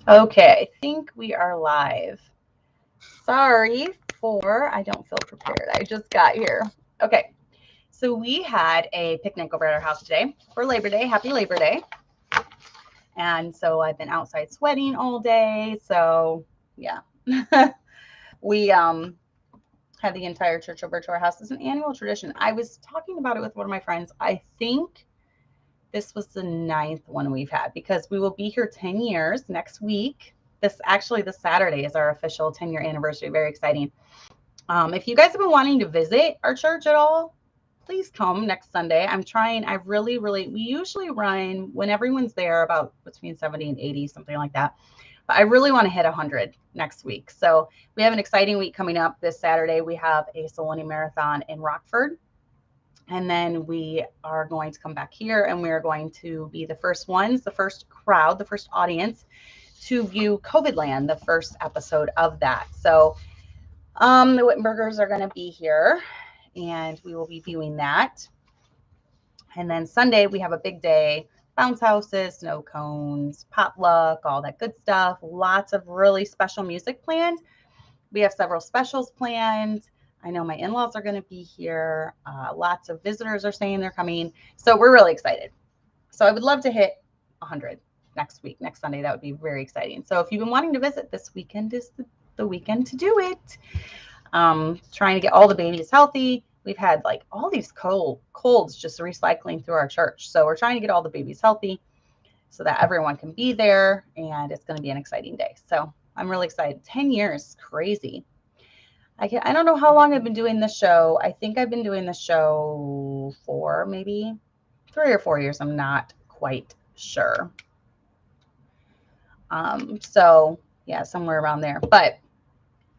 Okay, I think we are live. Sorry for, I don't feel prepared. I just got here. Okay, so we had a picnic over at our house today for Labor Day. Happy Labor Day. And so I've been outside sweating all day. So, yeah. We had the entire church over to our house. It's an annual tradition. I was talking about it with one of my friends. I think this was the ninth one we've had because we will be here 10 years next week. This Saturday is our official 10-year anniversary. Very exciting. If you guys have been wanting to visit our church at all, please come next Sunday. I'm trying. We usually run when everyone's there about between 70 and 80, something like that. But I really want to hit 100 next week. So we have an exciting week coming up this Saturday. We have a Soul Winning Marathon in Rockford. And then we are going to come back here and we are going to be the first ones, the first crowd, the first audience to view COVID Land, the first episode of that. So the Wittenbergers are going to be here and we will be viewing that. And then Sunday, we have a big day, bounce houses, snow cones, potluck, all that good stuff. Lots of really special music planned. We have several specials planned. I know my in-laws are going to be here. Lots of visitors are saying they're coming. So we're really excited. So I would love to hit 100 next week, next Sunday. That would be very exciting. So if you've been wanting to visit, this weekend is the weekend to do it. Trying to get all the babies healthy. We've had like all these colds just recycling through our church. So we're trying to get all the babies healthy so that everyone can be there and it's going to be an exciting day. So I'm really excited. 10 years, crazy. I don't know how long I've been doing this show. I think I've been doing this show for maybe 3 or 4 years. I'm not quite sure. So yeah, somewhere around there. But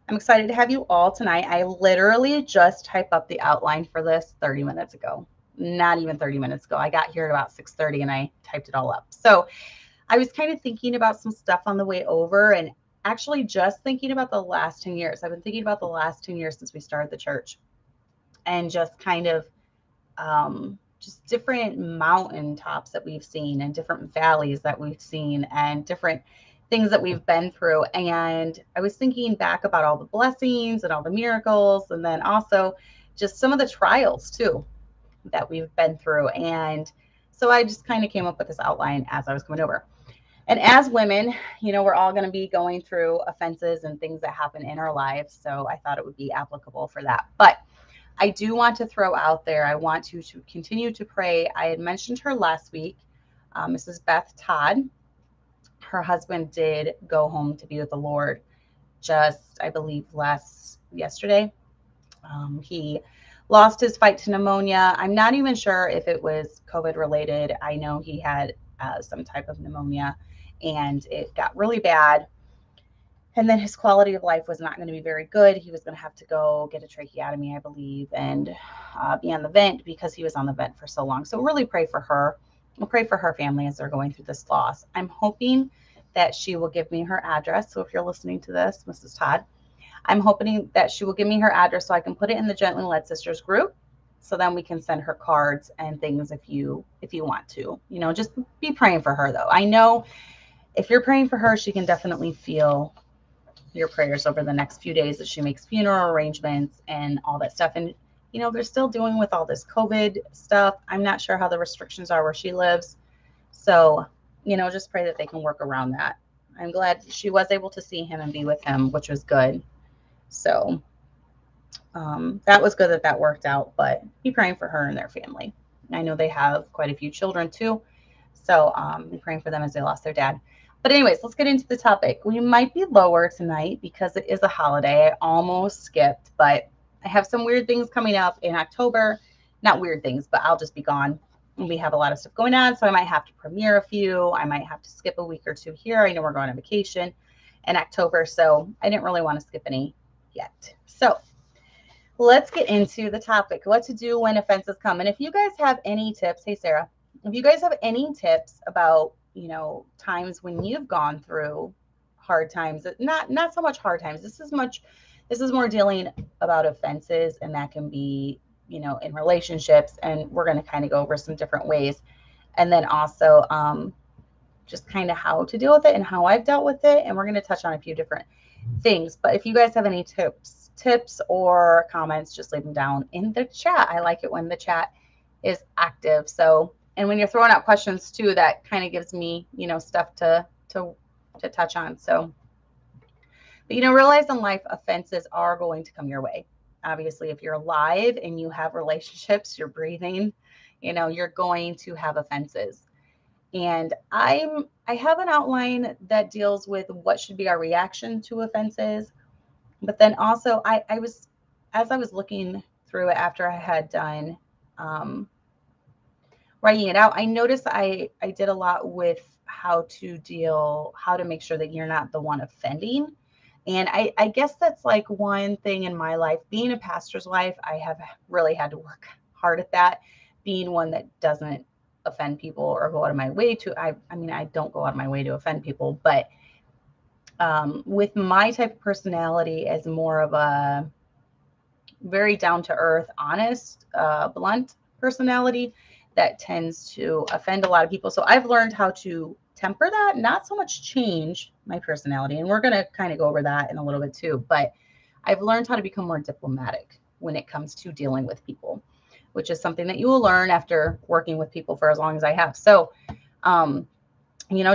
I'm excited to have you all tonight. I literally just typed up the outline for this 30 minutes ago. Not even 30 minutes ago. I got here at about 6:30 and I typed it all up. So I was kind of thinking about some stuff on the way over and actually just thinking about the last 10 years. I've been thinking about the last 10 years since we started the church and just kind of just different mountaintops that we've seen and different valleys that we've seen and different things that we've been through. And I was thinking back about all the blessings and all the miracles, and then also just some of the trials too that we've been through. And so I just kind of came up with this outline as I was coming over. And as women, we're all going to be going through offenses and things that happen in our lives. So I thought it would be applicable for that. But I do want to throw out there, I want you to continue to pray. I had mentioned her last week, Mrs. Beth Todd. Her husband did go home to be with the Lord just, I believe, yesterday. He lost his fight to pneumonia. I'm not even sure if it was COVID related. I know he had some type of pneumonia and it got really bad. And then his quality of life was not going to be very good. He was going to have to go get a tracheotomy, I believe, and be on the vent because he was on the vent for so long. So really pray for her. We'll pray for her family as they're going through this loss. I'm hoping that she will give me her address. So if you're listening to this, Mrs. Todd, I'm hoping that she will give me her address so I can put it in the Gently Led Sisters group. So then we can send her cards and things if you want to. Just be praying for her though. I know if you're praying for her, she can definitely feel your prayers over the next few days as she makes funeral arrangements and all that stuff. And they're still doing with all this COVID stuff. I'm not sure how the restrictions are where she lives. So, just pray that they can work around that. I'm glad she was able to see him and be with him, which was good. So that was good that worked out, but be praying for her and their family. I know they have quite a few children too. So be praying for them as they lost their dad. But anyways, let's get into the topic. We might be lower tonight because it is a holiday. I almost skipped, but I have some weird things coming up in October. Not weird things, but I'll just be gone. And we have a lot of stuff going on, so I might have to premiere a few. I might have to skip a week or two here. I know we're going on vacation in October, so I didn't really want to skip any yet. So let's get into the topic, what to do when offenses come. And if you guys have any tips, hey, Sarah, if you guys have any tips about, times when you've gone through hard times, not so much hard times. This is more dealing about offenses, and that can be, in relationships. And we're going to kind of go over some different ways. And then also, just kind of how to deal with it and how I've dealt with it. And we're going to touch on a few different things. But if you guys have any tips or comments, just leave them down in the chat. I like it when the chat is active. So, and when you're throwing out questions too, that kind of gives me, stuff to touch on. So, but, realize in life, offenses are going to come your way. Obviously, if you're alive and you have relationships, you're breathing, you're going to have offenses. And I have an outline that deals with what should be our reaction to offenses. But then also as I was looking through it after I had done writing it out, I noticed I did a lot with how to make sure that you're not the one offending. And I guess that's like one thing in my life, being a pastor's wife, I have really had to work hard at that, being one that doesn't offend people or go out of my way to, I don't go out of my way to offend people, but with my type of personality as more of a very down to earth, honest, blunt personality, that tends to offend a lot of people. So I've learned how to temper that, not so much change my personality. And we're going to kind of go over that in a little bit too, but I've learned how to become more diplomatic when it comes to dealing with people, which is something that you will learn after working with people for as long as I have. So,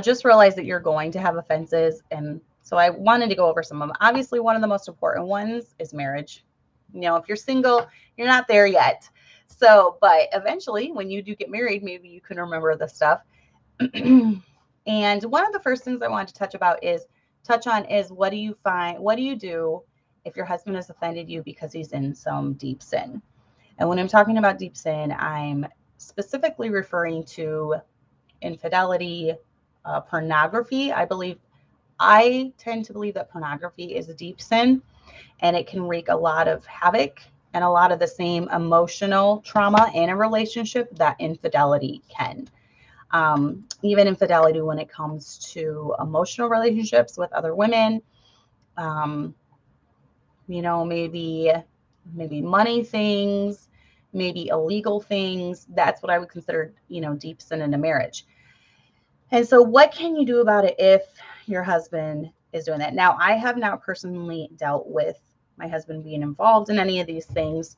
just realize that you're going to have offenses. And so I wanted to go over some of them. Obviously, one of the most important ones is marriage. If you're single, you're not there yet. So, but eventually when you do get married, maybe you can remember this stuff. And one of the first things I wanted to touch on is what do you do if your husband has offended you because he's in some deep sin? And when I'm talking about deep sin, I'm specifically referring to infidelity, pornography. I tend to believe that pornography is a deep sin, and it can wreak a lot of havoc and a lot of the same emotional trauma in a relationship that infidelity can. Even infidelity when it comes to emotional relationships with other women, maybe money things, maybe illegal things. That's what I would consider, deep sin in a marriage. And so what can you do about it if your husband is doing that? Now, I have not personally dealt with my husband being involved in any of these things.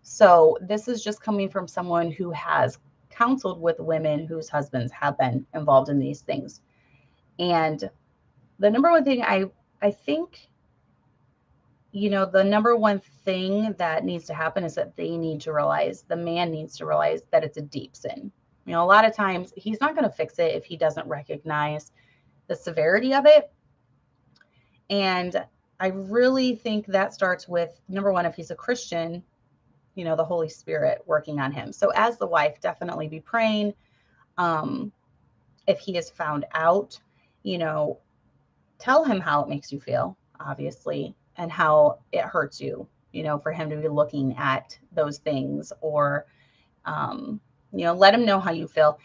So this is just coming from someone who has counseled with women whose husbands have been involved in these things. And the number one thing I think, the number one thing that needs to happen is that the man needs to realize that it's a deep sin. A lot of times he's not going to fix it if he doesn't recognize the severity of it. And I really think that starts with, number one, if he's a Christian, the Holy Spirit working on him. So as the wife, definitely be praying. If he is found out, tell him how it makes you feel, obviously, and how it hurts you, for him to be looking at those things, or, let him know how you feel.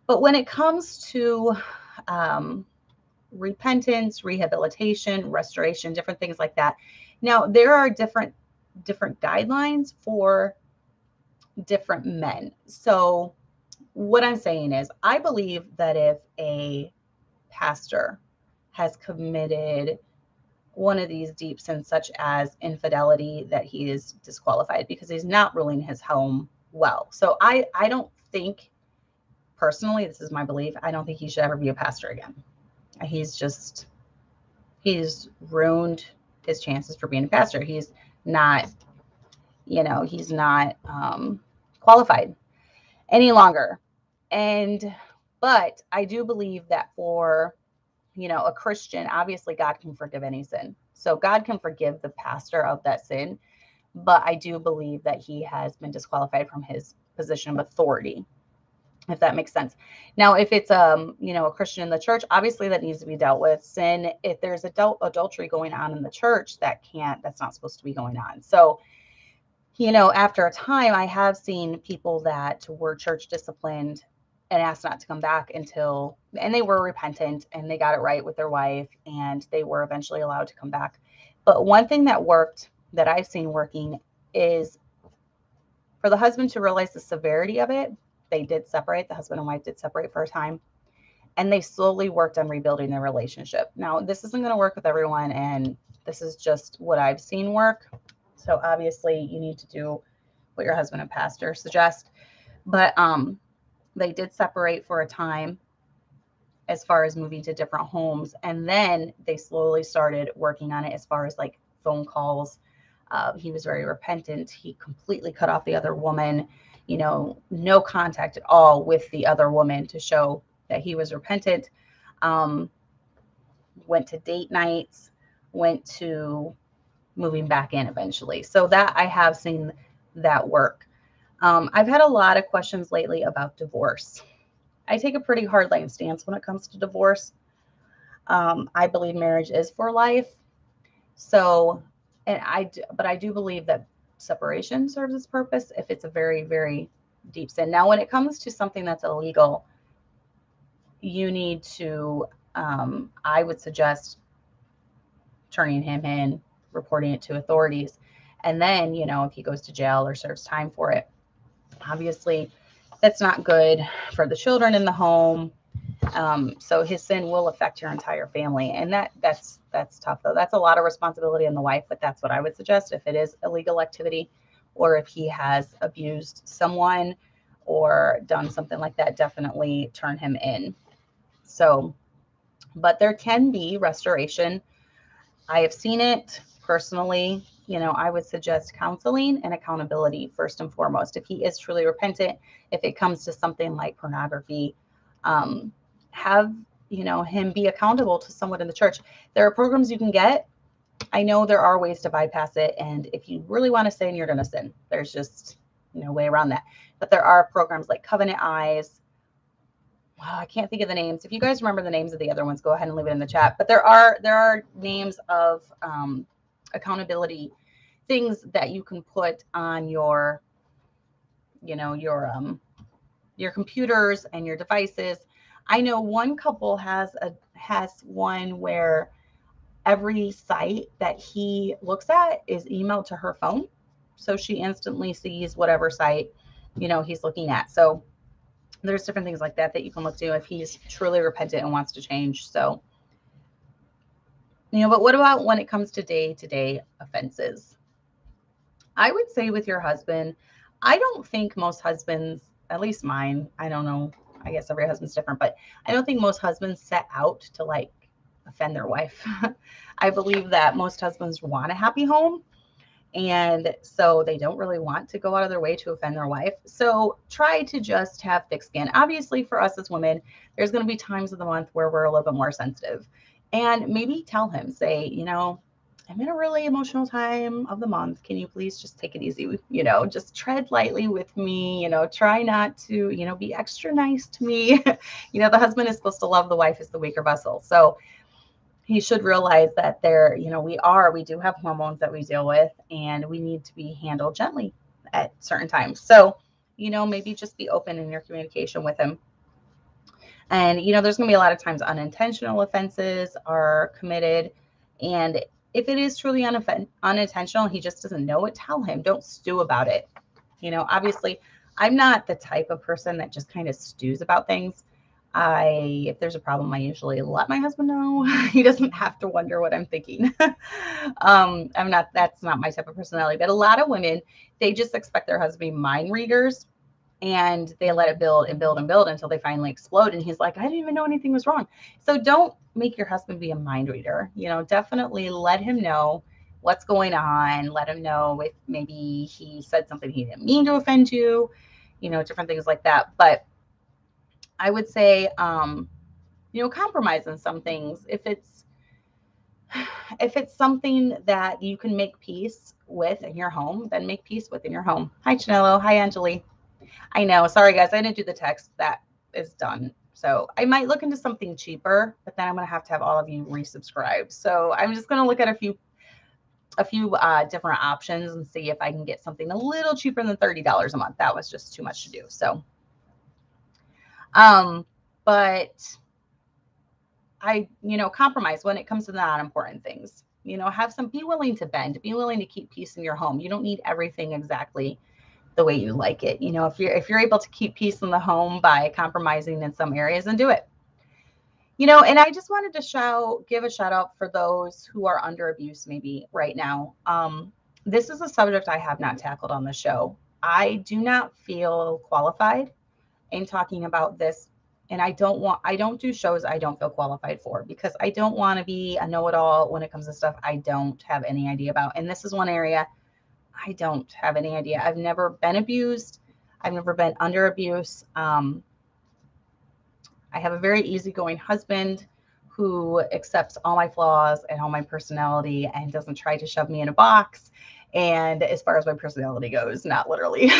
But when it comes to repentance, rehabilitation, restoration, different things like that, now there are different guidelines for different men. So what I'm saying is, I believe that if a pastor has committed one of these deep sins, such as infidelity, that he is disqualified because he's not ruling his home well. So I don't think, personally, this is my belief, I don't think he should ever be a pastor again. He's ruined his chances for being a pastor. He's not qualified any longer. But I do believe that for, a Christian, obviously God can forgive any sin. So God can forgive the pastor of that sin. But I do believe that he has been disqualified from his position of authority, if that makes sense. Now, if it's a Christian in the church, obviously that needs to be dealt with. Sin, if there's adultery going on in the church, that's not supposed to be going on. So, after a time, I have seen people that were church disciplined and asked not to come back and they were repentant and they got it right with their wife, and they were eventually allowed to come back. But one thing that I've seen working is for the husband to realize the severity of it. They did separate, the husband and wife did separate for a time. and they slowly worked on rebuilding their relationship. Now, this isn't going to work with everyone, and this is just what I've seen work. So obviously you need to do what your husband and pastor suggest. But they did separate for a time as far as moving to different homes. And then they slowly started working on it as far as like phone calls. He was very repentant. He completely cut off the other woman, no contact at all with the other woman to show that he was repentant. Went to date nights, went to moving back in eventually. So that I have seen that work. I've had a lot of questions lately about divorce. I take a pretty hard line stance when it comes to divorce. I believe marriage is for life. So, but I do believe that separation serves its purpose if it's a very, very deep sin. Now, when it comes to something that's illegal, you need to, I would suggest turning him in, reporting it to authorities. And then, if he goes to jail or serves time for it, obviously that's not good for the children in the home. So his sin will affect your entire family. And that's tough though. That's a lot of responsibility on the wife, but that's what I would suggest. If it is illegal activity, or if he has abused someone or done something like that, definitely turn him in. So, but there can be restoration. I have seen it personally. I would suggest counseling and accountability first and foremost. If he is truly repentant, if it comes to something like pornography, have him be accountable to someone in the church. There are programs you can get. I know there are ways to bypass it, and if you really want to sin, you're going to sin. There's just no way around that. But there are programs like Covenant Eyes. Wow, I can't think of the names. If you guys remember the names of the other ones, go ahead and leave it in the chat. But there are names of accountability things that you can put on your computers and your devices. I know one couple has one where every site that he looks at is emailed to her phone, so she instantly sees whatever site he's looking at. So there's different things like that you can look to if he's truly repentant and wants to change. So, but what about when it comes to day-to-day offenses? I would say with your husband, I don't think most husbands, at least mine, I don't know, I guess every husband's different, but I don't think most husbands set out to like offend their wife. I believe that most husbands want a happy home. And so they don't really want to go out of their way to offend their wife. So try to just have thick skin. Obviously, for us as women, there's going to be times of the month where we're a little bit more sensitive. And maybe tell him, say, I'm in a really emotional time of the month. Can you please just take it easy? Just tread lightly with me. Try not to, be extra nice to me. The husband is supposed to love the wife as the weaker vessel. So he should realize that we do have hormones that we deal with, and we need to be handled gently at certain times. So, maybe just be open in your communication with him. And, there's going to be a lot of times unintentional offenses are committed. And if it is truly unintentional, he just doesn't know it, tell him. Don't stew about it. Obviously, I'm not the type of person that just kind of stews about things. If there's a problem, I usually let my husband know. He doesn't have to wonder what I'm thinking. That's not my type of personality, but a lot of women, they just expect their husband to be mind readers, and they let it build and build and build until they finally explode. And he's like, I didn't even know anything was wrong. So don't make your husband be a mind reader. Definitely let him know what's going on. Let him know if maybe he said something he didn't mean to offend you, different things like that. But I would say, compromise on some things. If it's something that you can make peace with in your home, then make peace with in your home. Hi, Chanello. Hi, Angeli. I know. Sorry, guys. I didn't do the text. That is done. So I might look into something cheaper, but then I'm going to have all of you resubscribe. So I'm just going to look at a few different options and see if I can get something a little cheaper than $30 a month. That was just too much to do. So, but I, compromise when it comes to the non-important things. Be willing to bend, be willing to keep peace in your home. You don't need everything exactly the way you like it. If you're able to keep peace in the home by compromising in some areas, then do it. You know, and I just wanted to give a shout out for those who are under abuse maybe right now. This is a subject I have not tackled on the show. I do not feel qualified in talking about this. And I don't do shows I don't feel qualified for, because I don't want to be a know-it-all when it comes to stuff I don't have any idea about. And this is one area I don't have any idea. I've never been abused. I've never been under abuse. I have a very easygoing husband who accepts all my flaws and all my personality and doesn't try to shove me in a box. And as far as my personality goes, not literally,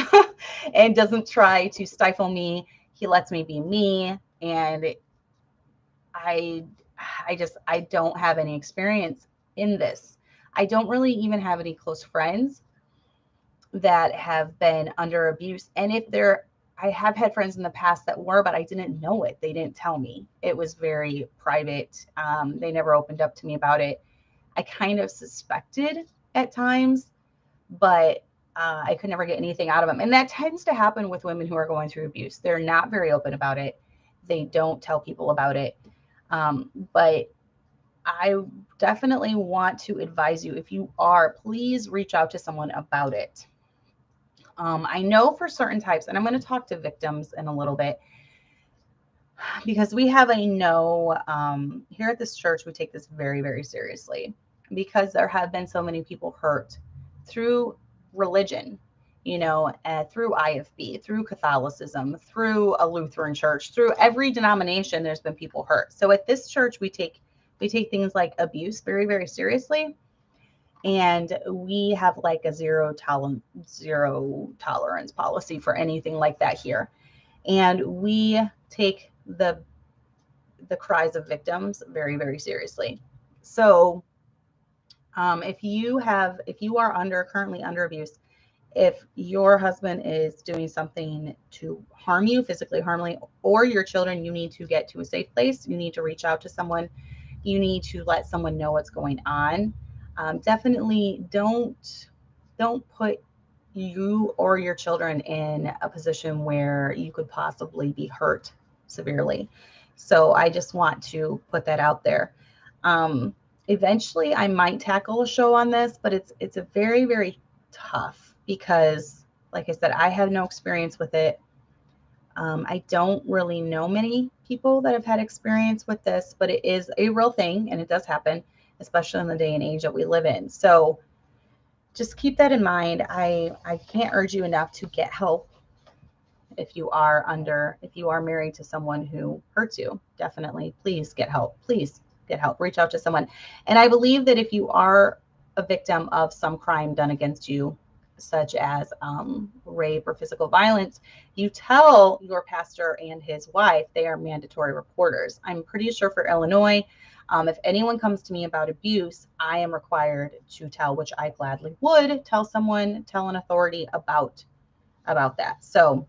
and doesn't try to stifle me. He lets me be me. And I I don't have any experience in this. I don't really even have any close friends that have been under abuse. And if they're, I have had friends in the past that were, but I didn't know it. They didn't tell me. It was very private. They never opened up to me about it. I kind of suspected at times, but I could never get anything out of them. And that tends to happen with women who are going through abuse. They're not very open about it. They don't tell people about it. But I definitely want to advise you, if you are, please reach out to someone about it. I know for certain types, and I'm going to talk to victims in a little bit, because we have a no, here at this church, we take this very, very seriously, because there have been so many people hurt through religion, you know, through IFB, through Catholicism, through a Lutheran church, through every denomination, there's been people hurt. So at this church, we take things like abuse very, very seriously. And we have like a zero tolerance policy for anything like that here. And we take the cries of victims very, very seriously. So if you are currently under abuse, if your husband is doing something to harm you, physically harm you, or your children, you need to get to a safe place. You need to reach out to someone. You need to let someone know what's going on. Definitely don't put you or your children in a position where you could possibly be hurt severely. So I just want to put that out there. Eventually I might tackle a show on this, but it's a very, very tough, because like I said, I have no experience with it. I don't really know many people that have had experience with this, but it is a real thing and it does happen, especially in the day and age that we live in. So just keep that in mind. I can't urge you enough to get help. If you are married to someone who hurts you, definitely please get help. Please get help. Reach out to someone. And I believe that if you are a victim of some crime done against you, such as rape or physical violence, you tell your pastor and his wife. They are mandatory reporters. I'm pretty sure for Illinois, if anyone comes to me about abuse, I am required to tell, which I gladly would tell an authority about that. So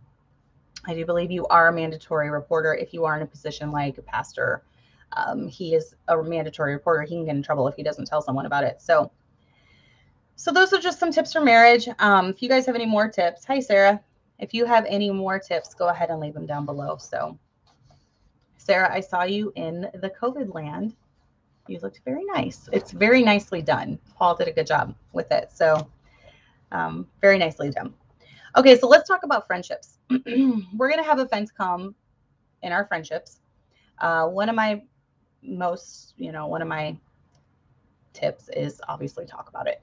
I do believe you are a mandatory reporter. If you are in a position like a pastor, he is a mandatory reporter. He can get in trouble if he doesn't tell someone about it. So those are just some tips for marriage. If you guys have any more tips, hi, Sarah. If you have any more tips, go ahead and leave them down below. So, Sarah, I saw you in the COVID land. You looked very nice. It's very nicely done. Paul did a good job with it. So, very nicely done. Okay, so let's talk about friendships. We're going to have events come in our friendships. One of my tips is obviously talk about it.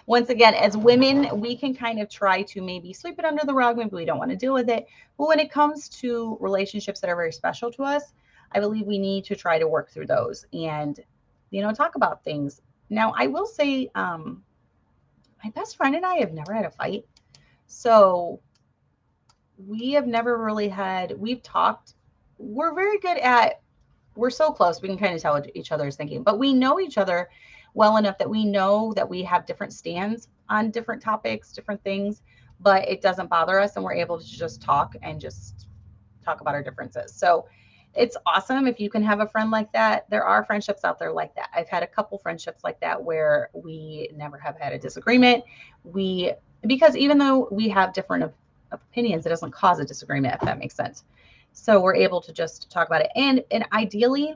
Once again, as women, we can kind of try to maybe sweep it under the rug. Maybe we don't want to deal with it. But when it comes to relationships that are very special to us, I believe we need to try to work through those and, talk about things. Now, I will say, my best friend and I have never had a fight. So we have never really we've talked. We're very good at, we're so close. We can kind of tell what each other is thinking, but we know each other well enough that we know that we have different stands on different topics, different things, but it doesn't bother us. And we're able to just talk and just talk about our differences. So it's awesome if you can have a friend like that. There are friendships out there like that. I've had a couple friendships like that where we never have had a disagreement. Because even though we have different opinions, it doesn't cause a disagreement, if that makes sense. So we're able to just talk about it. And ideally,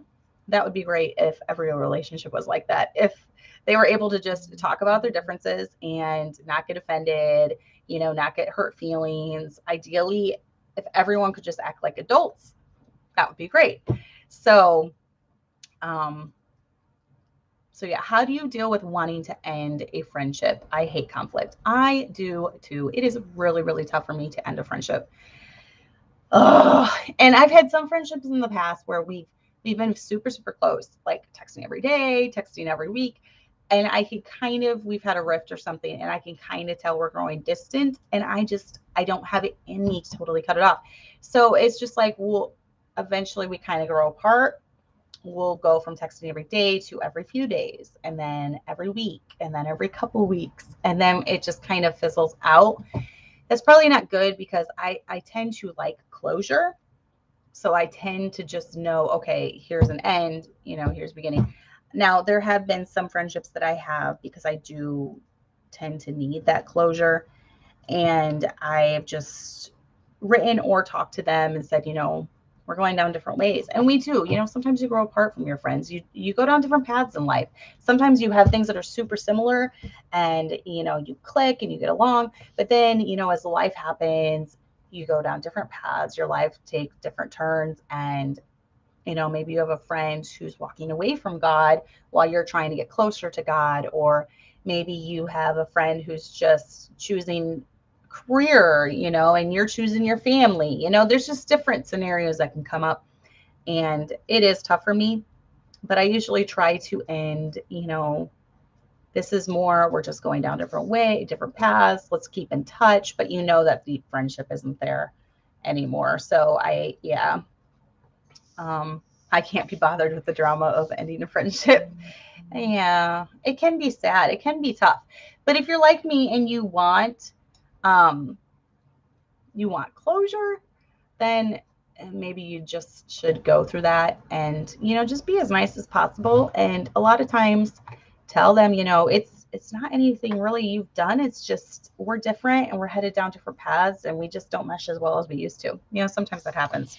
that would be great if every relationship was like that. If they were able to just talk about their differences and not get offended, not get hurt feelings. Ideally, if everyone could just act like adults, that would be great. So, yeah, how do you deal with wanting to end a friendship? I hate conflict. I do too. It is really, really tough for me to end a friendship. And I've had some friendships in the past where we've been super, super close, like texting every day, texting every week. And I can we've had a rift or something, and I can kind of tell we're growing distant. And I don't have it in me to totally cut it off. So it's just like, well, eventually we kind of grow apart. We'll go from texting every day to every few days, and then every week, and then every couple weeks. And then it just kind of fizzles out. That's probably not good because I tend to like closure. So I tend to just know, okay, here's an end, here's beginning. Now, there have been some friendships that I have because I do tend to need that closure. And I've just written or talked to them and said, we're going down different ways. And we do, sometimes you grow apart from your friends. You go down different paths in life. Sometimes you have things that are super similar and, you click and you get along. But then, as life happens, you go down different paths. Your life takes different turns. And, maybe you have a friend who's walking away from God while you're trying to get closer to God. Or maybe you have a friend who's just choosing career, and you're choosing your family. There's just different scenarios that can come up, and it is tough for me, but I usually try to end, this is more, we're just going down different paths. Let's keep in touch, but that deep friendship isn't there anymore. So I can't be bothered with the drama of ending a friendship. Yeah, it can be sad. It can be tough. But if you're like me and you want closure, then maybe you just should go through that and, just be as nice as possible. And a lot of times tell them, it's not anything really you've done. It's just we're different and we're headed down different paths and we just don't mesh as well as we used to. Sometimes that happens.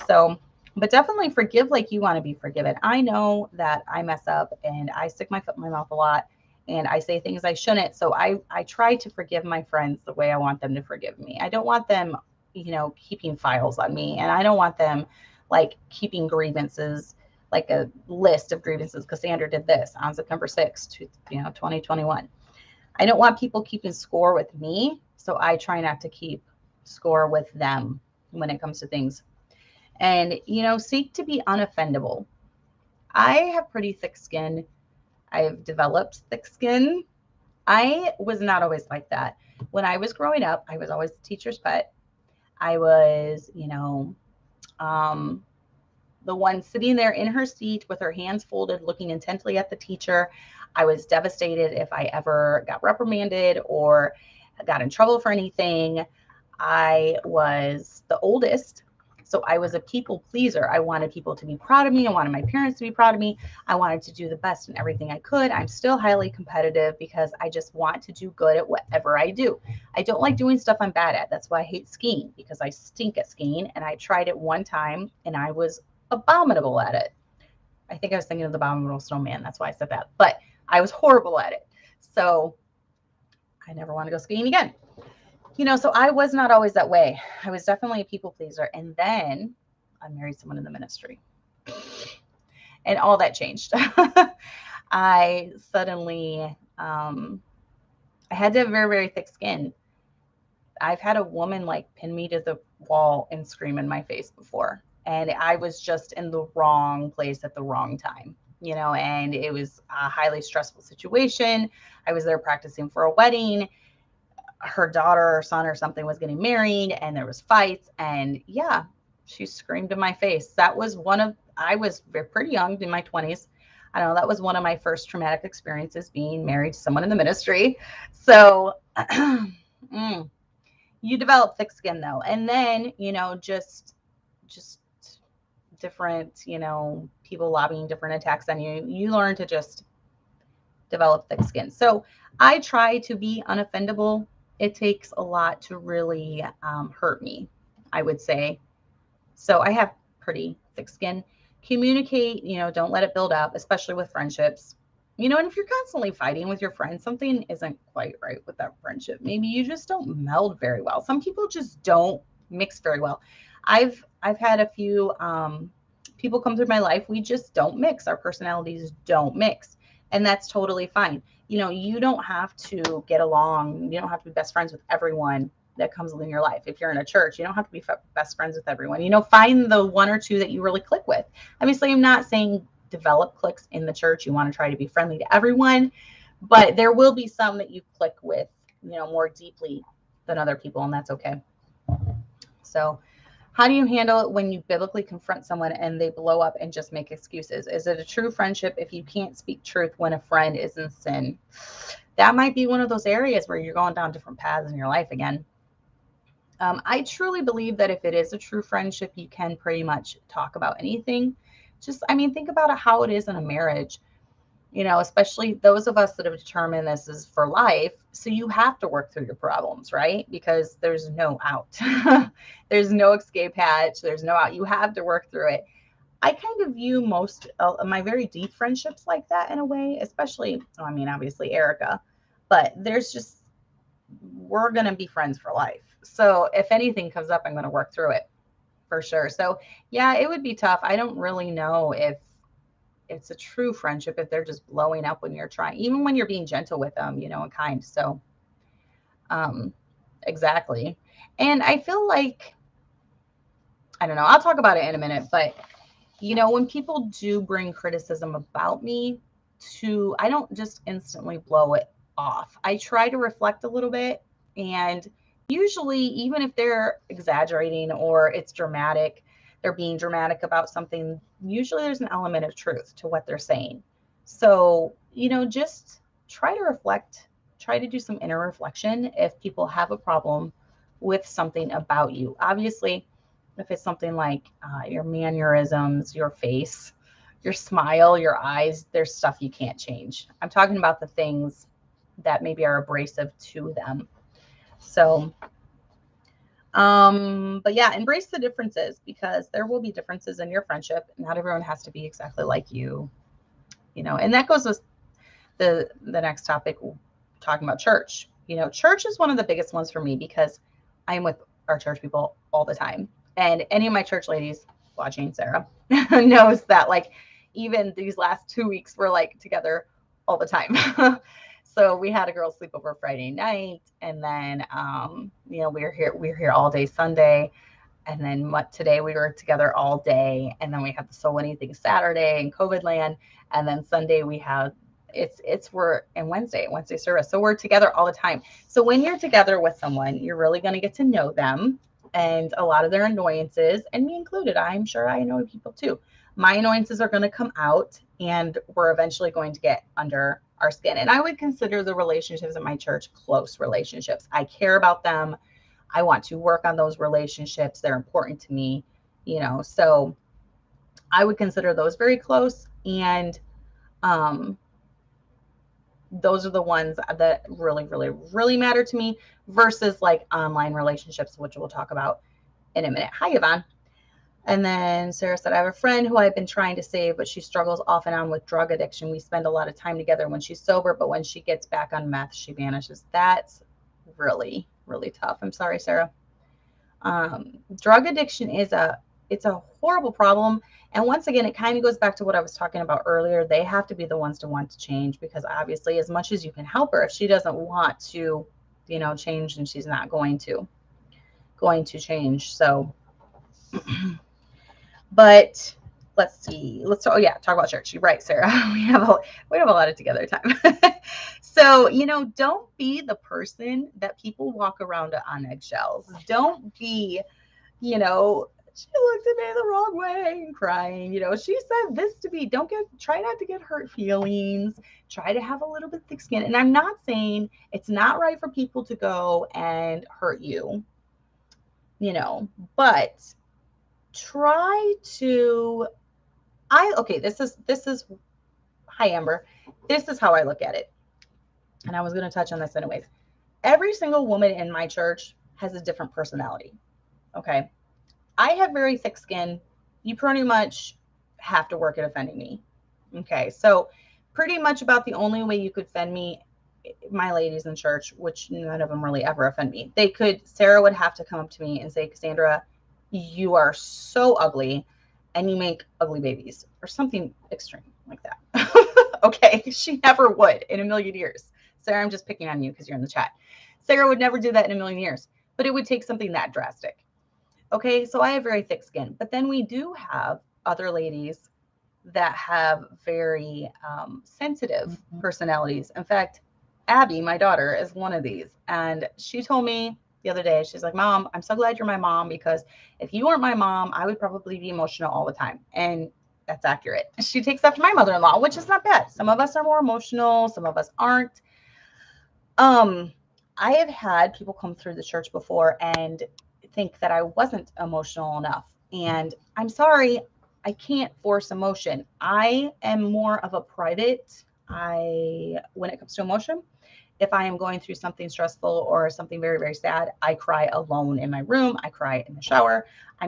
So, but definitely forgive like you want to be forgiven. I know that I mess up and I stick my foot in my mouth a lot and I say things I shouldn't. So I try to forgive my friends the way I want them to forgive me. I don't want them, keeping files on me, and I don't want them like keeping grievances, like a list of grievances. Cassandra did this on September 6th, 2021. I don't want people keeping score with me. So I try not to keep score with them when it comes to things. And, seek to be unoffendable. I have pretty thick skin. I've developed thick skin. I was not always like that. When I was growing up, I was always the teacher's pet. I was, the one sitting there in her seat with her hands folded, looking intently at the teacher. I was devastated if I ever got reprimanded or got in trouble for anything. I was the oldest. So I was a people pleaser. I wanted people to be proud of me. I wanted my parents to be proud of me. I wanted to do the best in everything I could. I'm still highly competitive because I just want to do good at whatever I do. I don't like doing stuff I'm bad at. That's why I hate skiing, because I stink at skiing. And I tried it one time and I was abominable at it. I think I was thinking of the abominable snowman. That's why I said that. But I was horrible at it. So I never want to go skiing again. So I was not always that way. I was definitely a people pleaser. And then I married someone in the ministry. And all that changed. I suddenly, I had to have very, very thick skin. I've had a woman like pin me to the wall and scream in my face before. And I was just in the wrong place at the wrong time, and it was a highly stressful situation. I was there practicing for a wedding. Her daughter or son or something was getting married and there was fights, and yeah, she screamed in my face. That was I was pretty young, in my 20s. I don't know, that was one of my first traumatic experiences, being married to someone in the ministry. So you develop thick skin though. And then, just different, people lobbying different attacks on you. You learn to just develop thick skin. So I try to be unoffendable. It takes a lot to really hurt me, I would say. So I have pretty thick skin. Communicate, don't let it build up, especially with friendships. And if you're constantly fighting with your friends, something isn't quite right with that friendship. Maybe you just don't meld very well. Some people just don't mix very well. I've had a few people come through my life. We just don't mix. Our personalities don't mix. And that's totally fine. You don't have to get along. You don't have to be best friends with everyone that comes in your life. If you're in a church, you don't have to be best friends with everyone. Find the one or two that you really click with. Obviously, I'm not saying develop cliques in the church. You want to try to be friendly to everyone, but there will be some that you click with, more deeply than other people, and that's okay. So how do you handle it when you biblically confront someone and they blow up and just make excuses? Is it a true friendship if you can't speak truth when a friend is in sin? That might be one of those areas where you're going down different paths in your life again. I truly believe that if it is a true friendship, you can pretty much talk about anything. Think about how it is in a marriage, especially those of us that have determined this is for life. So you have to work through your problems, right? Because there's no out. There's no escape hatch. There's no out. You have to work through it. I kind of view most of my very deep friendships like that in a way, especially, obviously Erica, but we're going to be friends for life. So if anything comes up, I'm going to work through it for sure. So yeah, it would be tough. I don't really know if it's a true friendship, if they're just blowing up when you're trying, even when you're being gentle with them, and kind. So, exactly. And I feel like, I don't know, I'll talk about it in a minute, but when people do bring criticism about me I don't just instantly blow it off. I try to reflect a little bit, and usually, even if they're exaggerating or it's dramatic, they're being dramatic about something, usually there's an element of truth to what they're saying. So, just try to reflect, try to do some inner reflection if people have a problem with something about you. Obviously, if it's something like your mannerisms, your face, your smile, your eyes, there's stuff you can't change. I'm talking about the things that maybe are abrasive to them. So, but yeah, embrace the differences, because there will be differences in your friendship. Not everyone has to be exactly like you, and that goes with the next topic, talking about church. Church is one of the biggest ones for me because I'm with our church people all the time. And any of my church ladies watching, Sarah, knows that, like, even these last 2 weeks, we're like together all the time. So we had a girls' sleepover Friday night, and then we were here all day Sunday, and then today we were together all day, and then we had the So Anything Saturday in COVID land, and then Sunday we had Wednesday service. So we're together all the time. So when you're together with someone, you're really going to get to know them and a lot of their annoyances, and me included. I'm sure I annoy people too. My annoyances are going to come out, and we're eventually going to get under our skin. And I would consider the relationships in my church close relationships. I care about them. I want to work on those relationships. They're important to me, so I would consider those very close. And those are the ones that really, really, really matter to me, versus like online relationships, which we'll talk about in a minute. Hi, Yvonne. And then Sarah said, I have a friend who I've been trying to save, but she struggles off and on with drug addiction. We spend a lot of time together when she's sober, but when she gets back on meth, she vanishes. That's really, really tough. I'm sorry, Sarah. Drug addiction it's a horrible problem. And once again, it kind of goes back to what I was talking about earlier. They have to be the ones to want to change, because obviously, as much as you can help her, if she doesn't want to, change, and she's not going to change. So, but let's see. Talk about church. You're right, Sarah. We have a lot of together time. So, don't be the person that people walk around on eggshells. Don't be, she looked at me the wrong way and crying. She said this to me. Try not to get hurt feelings. Try to have a little bit thick skin. And I'm not saying it's not right for people to go and hurt you, but try to, this is, hi, Amber. This is how I look at it. And I was going to touch on this anyways. Every single woman in my church has a different personality. Okay. I have very thick skin. You pretty much have to work at offending me. Okay, so pretty much about the only way you could offend me, my ladies in church, which none of them really ever offend me, Sarah would have to come up to me and say, Cassandra, you are so ugly and you make ugly babies, or something extreme like that. Okay, she never would in a million years. Sarah, I'm just picking on you because you're in the chat. Sarah would never do that in a million years, but it would take something that drastic. Okay, so I have very thick skin, but then we do have other ladies that have very sensitive personalities. In fact, Abby, my daughter, is one of these. And she told me the other day, she's like, Mom, I'm so glad you're my mom, because if you weren't my mom, I would probably be emotional all the time. And that's accurate. She takes after my mother-in-law, which is not bad. Some of us are more emotional, some of us aren't. I have had people come through the church before and think that I wasn't emotional enough. And I'm sorry, I can't force emotion. I am more of a private. When it comes to emotion, if I am going through something stressful or something very, very sad, I cry alone in my room. I cry in the shower. I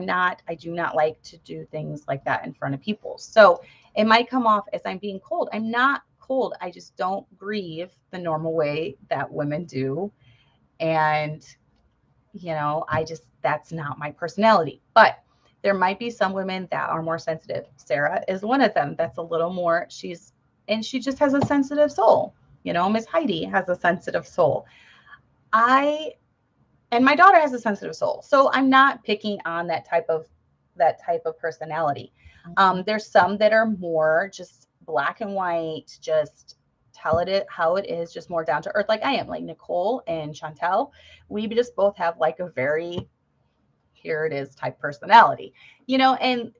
do not like to do things like that in front of people. So it might come off as I'm being cold. I'm not cold. I just don't grieve the normal way that women do. And, that's not my personality. But there might be some women that are more sensitive. Sarah is one of them that's a little more, she just has a sensitive soul. Miss Heidi has a sensitive soul. And my daughter has a sensitive soul. So I'm not picking on that type of personality. There's some that are more just black and white, just tell it how it is, just more down to earth, like I am, like Nicole and Chantel. We just both have like a very here it is type personality, and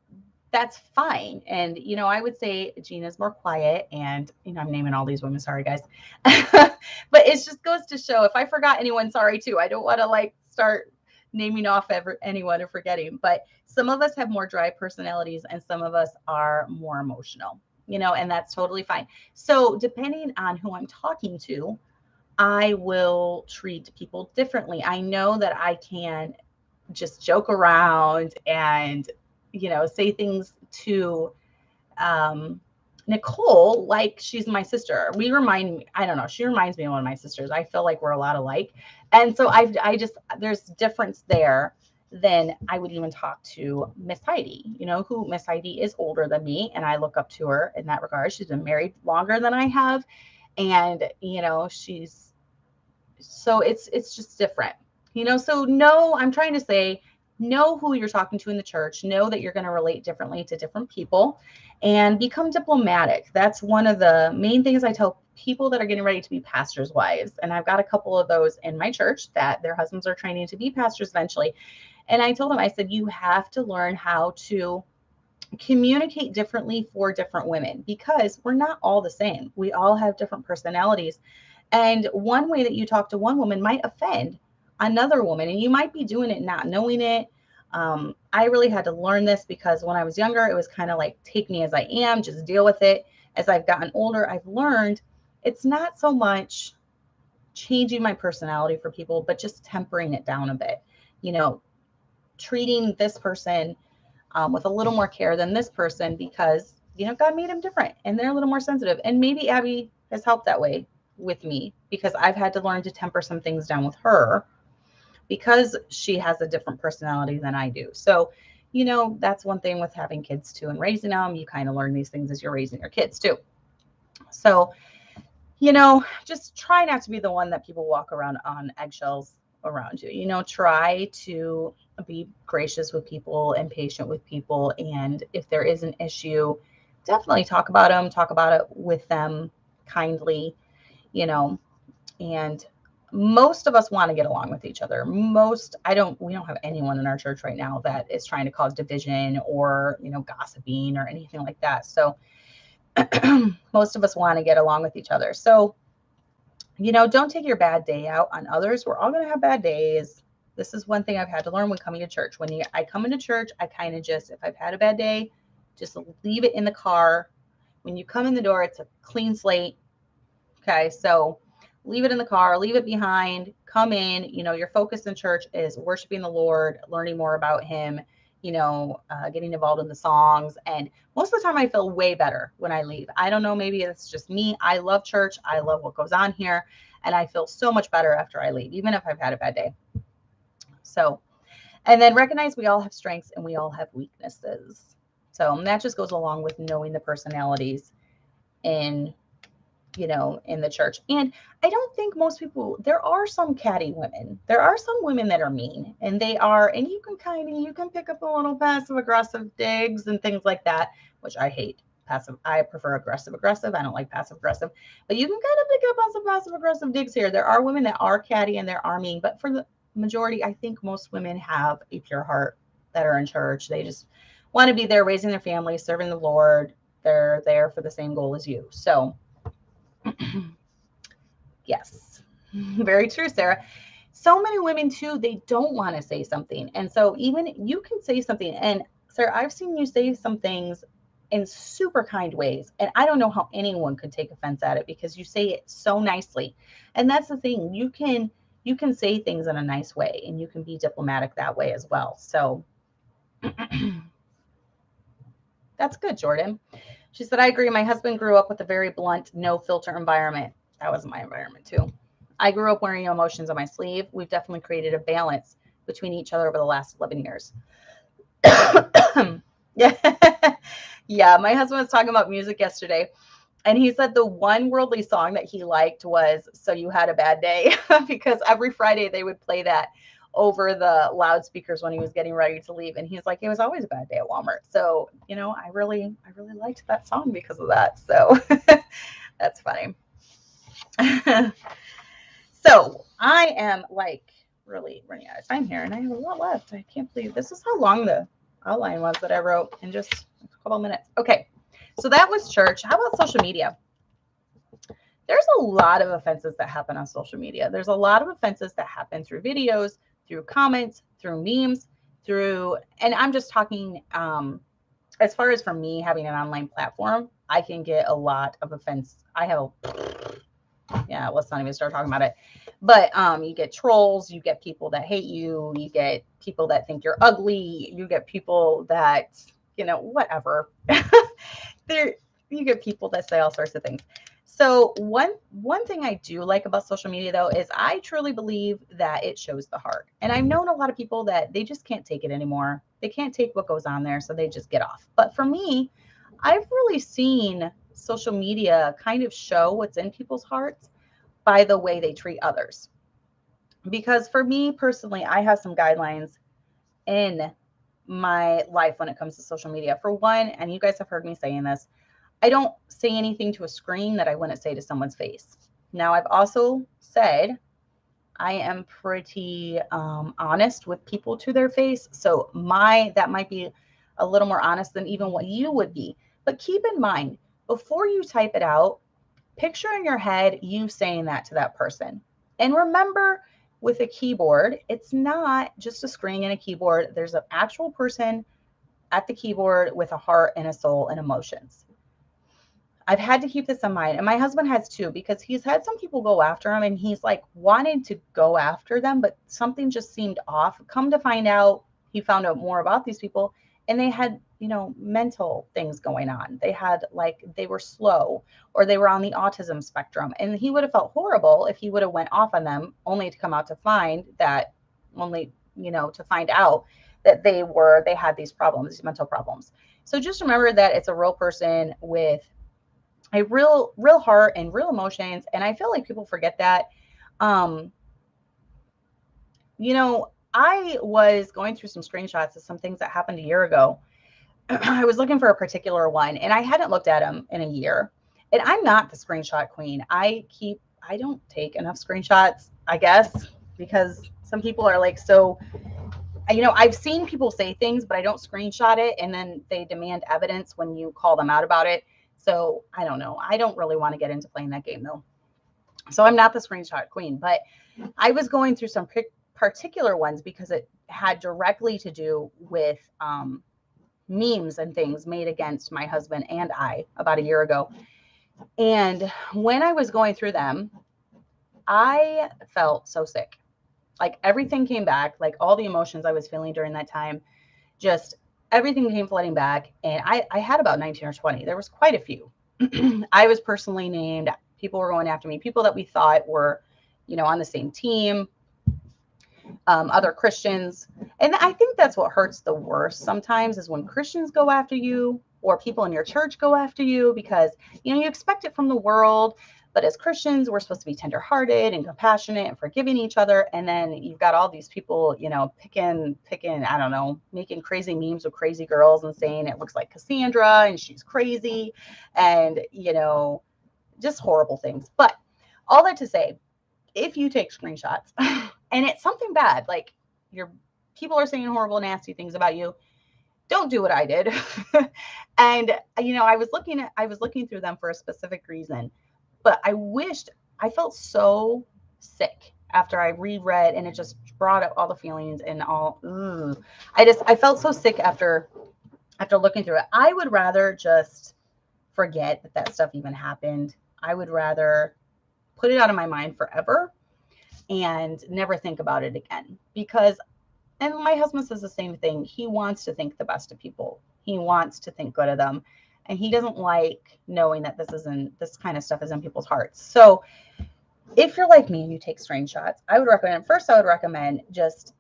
that's fine. And, I would say Gina's more quiet, and, I'm naming all these women. Sorry, guys. But it just goes to show, if I forgot anyone, sorry too. I don't want to start naming off anyone or forgetting, but some of us have more dry personalities and some of us are more emotional, and that's totally fine. So depending on who I'm talking to, I will treat people differently. I know that I can just joke around and say things to Nicole like she's my sister. I don't know, she reminds me of one of my sisters. I feel like we're a lot alike. And so there's difference there than I would even talk to Miss Heidi, who Miss Heidi is older than me, and I look up to her in that regard. She's been married longer than I have. And, so it's just different. So no, I'm trying to say, know who you're talking to in the church, know that you're going to relate differently to different people, and become diplomatic. That's one of the main things I tell people that are getting ready to be pastors' wives. And I've got a couple of those in my church that their husbands are training to be pastors eventually. And I told them, I said, you have to learn how to communicate differently for different women, because we're not all the same. We all have different personalities. And one way that you talk to one woman might offend another woman, and you might be doing it not knowing it. I really had to learn this, because when I was younger, it was kind of like, take me as I am, just deal with it. As I've gotten older, I've learned it's not so much changing my personality for people, but just tempering it down a bit, treating this person with a little more care than this person, because, God made them different and they're a little more sensitive. And maybe Abby has helped that way with me, because I've had to learn to temper some things down with her, because she has a different personality than I do. So, that's one thing with having kids too and raising them. You kind of learn these things as you're raising your kids too. So, just try not to be the one that people walk around on eggshells around you. Try to be gracious with people and patient with people. And if there is an issue, definitely talk about it with them kindly, and most of us want to get along with each other. We don't have anyone in our church right now that is trying to cause division or, gossiping or anything like that. So most of us want to get along with each other. So, don't take your bad day out on others. We're all going to have bad days. This is one thing I've had to learn when coming to church. I come into church, I kind of just, if I've had a bad day, just leave it in the car. When you come in the door, it's a clean slate. Okay. So leave it in the car, leave it behind, come in, your focus in church is worshiping the Lord, learning more about him, getting involved in the songs. And most of the time I feel way better when I leave. I don't know, maybe it's just me. I love church. I love what goes on here. And I feel so much better after I leave, even if I've had a bad day. So, and then recognize we all have strengths and we all have weaknesses. So that just goes along with knowing the personalities in the church. And I don't think most people, there are some catty women. There are some women that are mean, and you can pick up a little passive aggressive digs and things like that, which I hate. I prefer aggressive. I don't like passive aggressive, but you can kind of pick up on some passive aggressive digs here. There are women that are catty and there are mean, but for the majority, I think most women have a pure heart that are in church. They just want to be there raising their family, serving the Lord. They're there for the same goal as you. So yes, very true, Sarah. So many women too, they don't want to say something. And so even you can say something. And Sarah, I've seen you say some things in super kind ways. And I don't know how anyone could take offense at it because you say it so nicely. And that's the thing. You can say things in a nice way and you can be diplomatic that way as well. So that's good, Jordan. She said, I agree. My husband grew up with a very blunt, no filter environment. That was my environment too. I grew up wearing emotions on my sleeve. We've definitely created a balance between each other over the last 11 years. Yeah. My husband was talking about music yesterday, and he said the one worldly song that he liked was So You Had a Bad Day, because every Friday they would play that over the loudspeakers when he was getting ready to leave. And he's like, it was always a bad day at Walmart. So, I really liked that song because of that. So that's funny. So I am really running out of time here, and I have a lot left. I can't believe this is how long the outline was that I wrote in just a couple minutes. Okay. So that was church. How about social media? There's a lot of offenses that happen on social media. There's a lot of offenses that happen through videos, through comments, through memes, and I'm just talking, as far as for me having an online platform, I can get a lot of offense. Let's not even start talking about it. But you get trolls, you get people that hate you, you get people that think you're ugly, you get people that, whatever. You get people that say all sorts of things. So one thing I do like about social media, though, is I truly believe that it shows the heart. And I've known a lot of people that they just can't take it anymore. They can't take what goes on there, so they just get off. But for me, I've really seen social media kind of show what's in people's hearts by the way they treat others. Because for me personally, I have some guidelines in my life when it comes to social media. For one, and you guys have heard me saying this, I don't say anything to a screen that I wouldn't say to someone's face. Now, I've also said I am pretty honest with people to their face. So that might be a little more honest than even what you would be. But keep in mind, before you type it out, picture in your head you saying that to that person. And remember, with a keyboard, it's not just a screen and a keyboard. There's an actual person at the keyboard with a heart and a soul and emotions. I've had to keep this in mind, and my husband has too, because he's had some people go after him and he's like wanting to go after them, but something just seemed off. Come to find out, he found out more about these people, and they had, mental things going on. They were slow, or they were on the autism spectrum, and he would have felt horrible if he would have went off on them, only to come out to find that, to find out that they had these problems, these mental problems. So just remember that it's a real person with a real heart and real emotions. And I feel like people forget that. I was going through some screenshots of some things that happened a year ago. I was looking for a particular one, and I hadn't looked at them in a year. And I'm not the screenshot queen. I don't take enough screenshots, I guess, because some people are like, so, I've seen people say things, but I don't screenshot it. And then they demand evidence when you call them out about it. So I don't know. I don't really want to get into playing that game though. So I'm not the screenshot queen, but I was going through some particular ones because it had directly to do with memes and things made against my husband and I about a year ago. And when I was going through them, I felt so sick. Like everything came back, like all the emotions I was feeling during that time just everything came flooding back. And I had about 19 or 20. There was quite a few. I was personally named. People were going after me, people that we thought were, on the same team, other Christians. And I think that's what hurts the worst sometimes is when Christians go after you or people in your church go after you because, you expect it from the world. But as Christians, we're supposed to be tenderhearted and compassionate and forgiving each other. And then you've got all these people, picking, I don't know, making crazy memes with crazy girls and saying it looks like Cassandra and she's crazy and, just horrible things. But all that to say, if you take screenshots and it's something bad, like your people are saying horrible, nasty things about you, don't do what I did. And, I was looking through them for a specific reason. But I felt so sick after I reread, and it just brought up all the feelings and all. I felt so sick after looking through it. I would rather just forget that stuff even happened. I would rather put it out of my mind forever and never think about it again. Because, and my husband says the same thing. He wants to think the best of people. He wants to think good of them. And he doesn't like knowing that this kind of stuff is in people's hearts. So if you're like me and you take screenshots, I would recommend just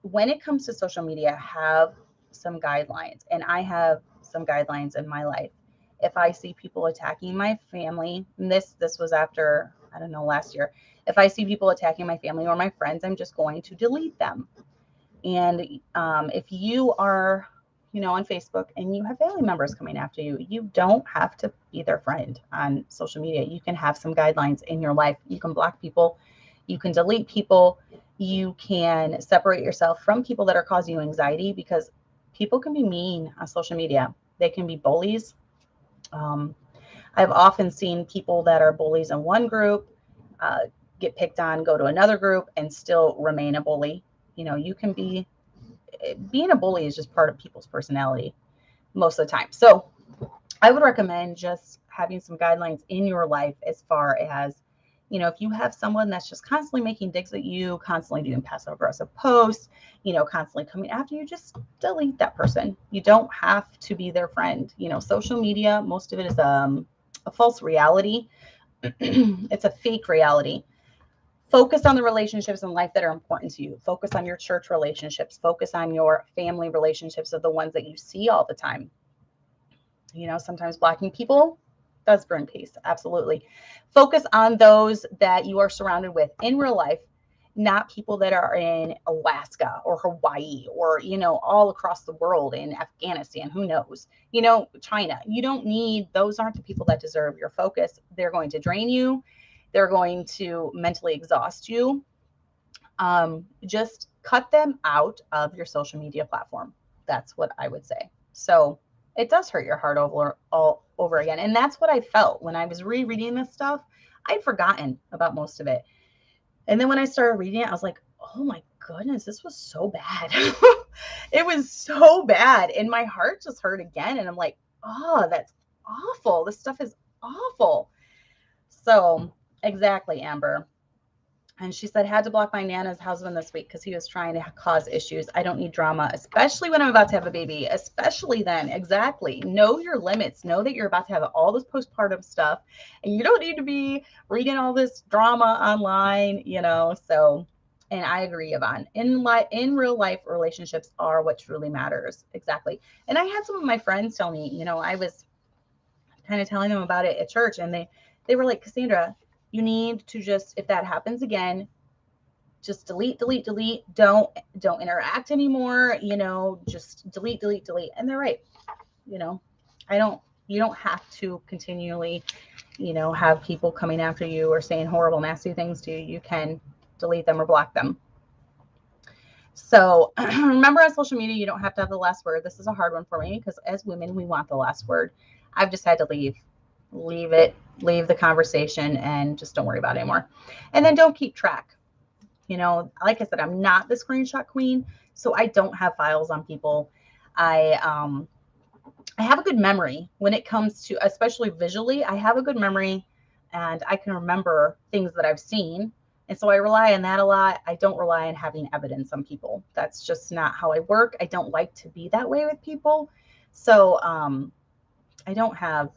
when it comes to social media, have some guidelines. And I have some guidelines in my life. If I see people attacking my family, and this was after, I don't know, last year. If I see people attacking my family or my friends, I'm just going to delete them. And if you are on Facebook and you have family members coming after you, you don't have to be their friend on social media. You can have some guidelines in your life. You can block people. You can delete people. You can separate yourself from people that are causing you anxiety because people can be mean on social media. They can be bullies. I've often seen people that are bullies in one group get picked on, go to another group and still remain a bully. You can being a bully is just part of people's personality most of the time. So I would recommend just having some guidelines in your life as far as, if you have someone that's just constantly making digs at you, constantly doing passive aggressive posts, constantly coming after you, just delete that person. You don't have to be their friend. Social media, most of it is a false reality. It's a fake reality. Focus on the relationships in life that are important to you. Focus on your church relationships. Focus on your family relationships of the ones that you see all the time. Sometimes blocking people does bring peace. Absolutely. Focus on those that you are surrounded with in real life, not people that are in Alaska or Hawaii or, all across the world in Afghanistan, who knows, China. Those aren't the people that deserve your focus. They're going to drain you. They're going to mentally exhaust you. Just cut them out of your social media platform. That's what I would say. So it does hurt your heart all over again. And that's what I felt when I was rereading this stuff. I'd forgotten about most of it. And then when I started reading it, I was like, oh my goodness, this was so bad. It was so bad. And my heart just hurt again. And I'm like, oh, that's awful. This stuff is awful. So exactly, Amber. And she said, had to block my Nana's husband this week because he was trying to cause issues. I don't need drama, especially when I'm about to have a baby, especially then. Exactly. Know your limits. Know that you're about to have all this postpartum stuff and you don't need to be reading all this drama online, So, and I agree, Yvonne. In real life, relationships are what truly matters. Exactly. And I had some of my friends tell me, I was kind of telling them about it at church and they were like, Cassandra, you need to just, if that happens again, just delete. Don't interact anymore, just delete. And they're right. You don't have to continually, have people coming after you or saying horrible, nasty things to you. You can delete them or block them. So remember on social media, you don't have to have the last word. This is a hard one for me because as women, we want the last word. I've just had to leave the conversation and just don't worry about it anymore. And then don't keep track. Like I said, I'm not the screenshot queen, so I don't have files on people. I have a good memory when it comes to, especially visually, I have a good memory and I can remember things that I've seen And so I rely on that a lot. I don't rely on having evidence on people. That's just not how I work. I don't like to be that way with people. So I don't have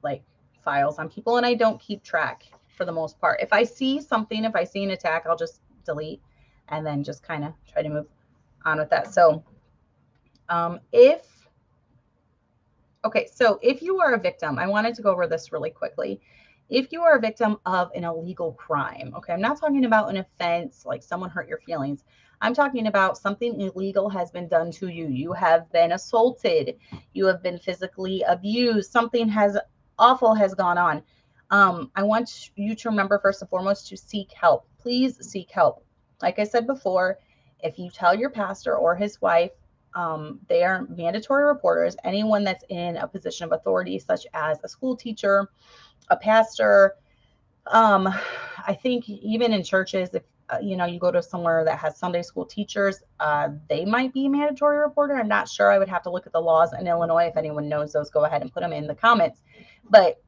like files on people, and I don't keep track for the most part. If I see something, if I see an attack, I'll just delete and then just kind of try to move on with that. So so if you are a victim, I wanted to go over this really quickly. If you are a victim of an illegal crime, okay, I'm not talking about an offense like someone hurt your feelings. I'm talking about something illegal has been done to you. You have been assaulted. You have been physically abused. Something awful has gone on. I want you to remember, first and foremost, to seek help. Please seek help. Like I said before, if you tell your pastor or his wife, they are mandatory reporters. Anyone that's in a position of authority, such as a school teacher, a pastor. I think even in churches, if you go to somewhere that has Sunday school teachers, they might be a mandatory reporter. I'm not sure. I would have to look at the laws in Illinois. If anyone knows those, go ahead and put them in the comments. But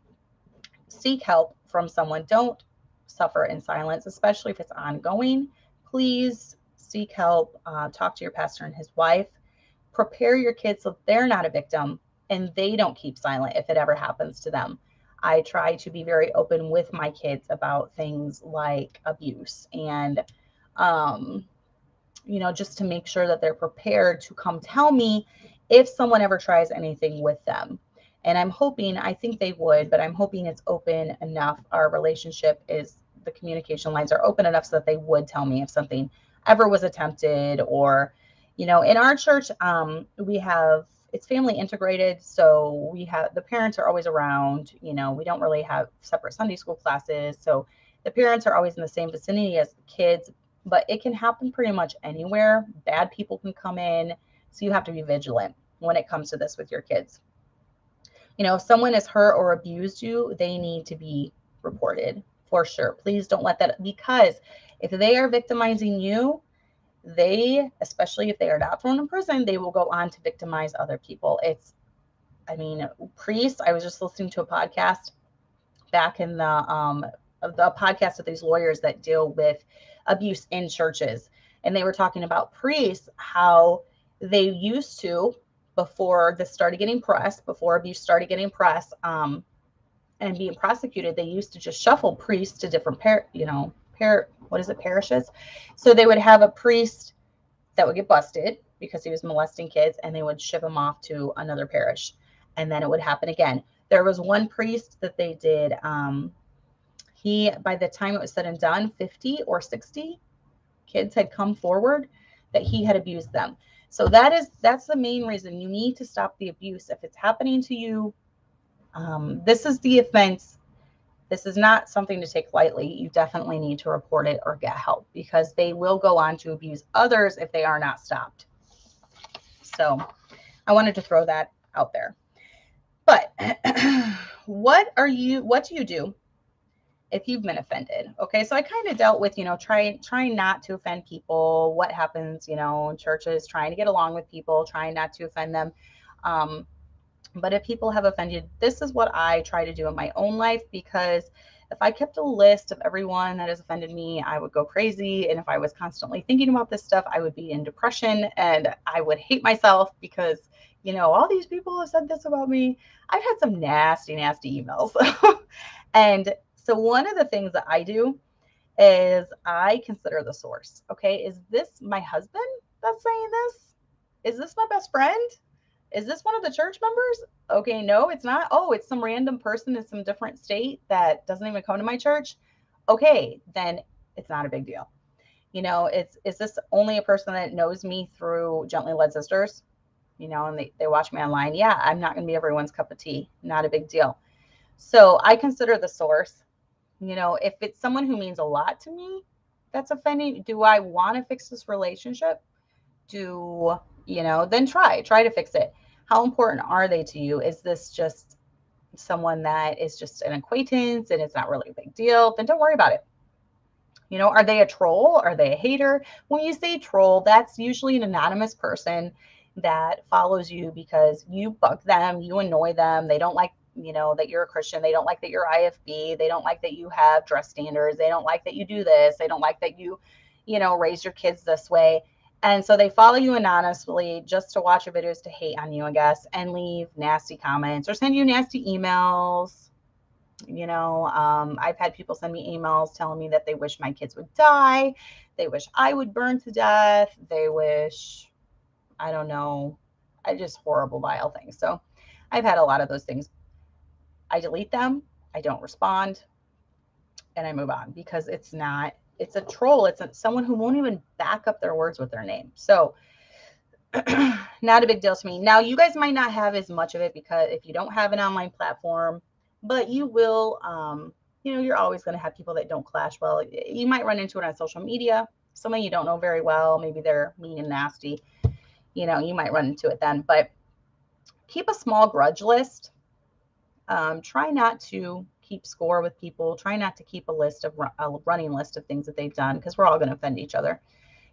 seek help from someone. Don't suffer in silence, especially if it's ongoing. Please seek help. Talk to your pastor and his wife. Prepare your kids so they're not a victim and they don't keep silent if it ever happens to them. I try to be very open with my kids about things like abuse and, just to make sure that they're prepared to come tell me if someone ever tries anything with them. And I think they would, but I'm hoping it's open enough. Our relationship the communication lines are open enough so that they would tell me if something ever was attempted. Or, in our church, it's family integrated. So the parents are always around. We don't really have separate Sunday school classes. So the parents are always in the same vicinity as the kids, but it can happen pretty much anywhere. Bad people can come in. So you have to be vigilant when it comes to this with your kids. If someone has hurt or abused you, they need to be reported for sure. Please don't let that, because if they are victimizing you, especially if they are not thrown in prison, they will go on to victimize other people. Priests, I was just listening to a podcast back in the podcast of these lawyers that deal with abuse in churches. And they were talking about priests, how they used to, before this started getting press, before abuse started getting press, and being prosecuted, they used to just shuffle priests to different parishes. So they would have a priest that would get busted because he was molesting kids, and they would ship him off to another parish. And then it would happen again. There was one priest that they did, by the time it was said and done, 50 or 60 kids had come forward that he had abused them. So that's the main reason you need to stop the abuse. If it's happening to you, this is the offense. This is not something to take lightly. You definitely need to report it or get help, because they will go on to abuse others if they are not stopped. So I wanted to throw that out there. But what do you do if you've been offended? Okay, so I kind of dealt with, trying not to offend people. What happens, in churches, trying to get along with people, trying not to offend them. But if people have offended, this is what I try to do in my own life, because if I kept a list of everyone that has offended me, I would go crazy. And if I was constantly thinking about this stuff, I would be in depression and I would hate myself because, all these people have said this about me. I've had some nasty, nasty emails. And so one of the things that I do is I consider the source. Okay, is this my husband that's saying this? Is this my best friend? Is this one of the church members? Okay, no, it's not. Oh, it's some random person in some different state that doesn't even come to my church. Okay, then it's not a big deal. Is this only a person that knows me through Gently Led Sisters? And they watch me online. Yeah, I'm not going to be everyone's cup of tea. Not a big deal. So I consider the source. If it's someone who means a lot to me that's offending, do I want to fix this relationship? Then try to fix it. How important are they to you? Is this just someone that is just an acquaintance and it's not really a big deal? Then don't worry about it. Are they a troll? Are they a hater? When you say troll, that's usually an anonymous person that follows you because you bug them, you annoy them. They don't like you know, that you're a Christian. They don't like that you're IFB. They don't like that you have dress standards. They don't like that you do this. They don't like that you know, raise your kids this way. And so they follow you anonymously just to watch your videos to hate on you, I guess, and leave nasty comments or send you nasty emails. You know, I've had people send me emails telling me that they wish my kids would die. They wish I would burn to death. They wish, I don't know, I just horrible, vile things. So I've had a lot of those things. I delete them. I don't respond, and I move on, because it's a troll. It's someone who won't even back up their words with their name. So not a big deal to me. Now, you guys might not have as much of it, because if you don't have an online platform, but you will, you know, you're always going to have people that don't clash well. You might run into it on social media. Someone you don't know very well, maybe they're mean and nasty, you know, you might run into it then. But keep a small grudge list. Try not to keep score with people. Try not to keep a running list of things that they've done, because we're all going to offend each other.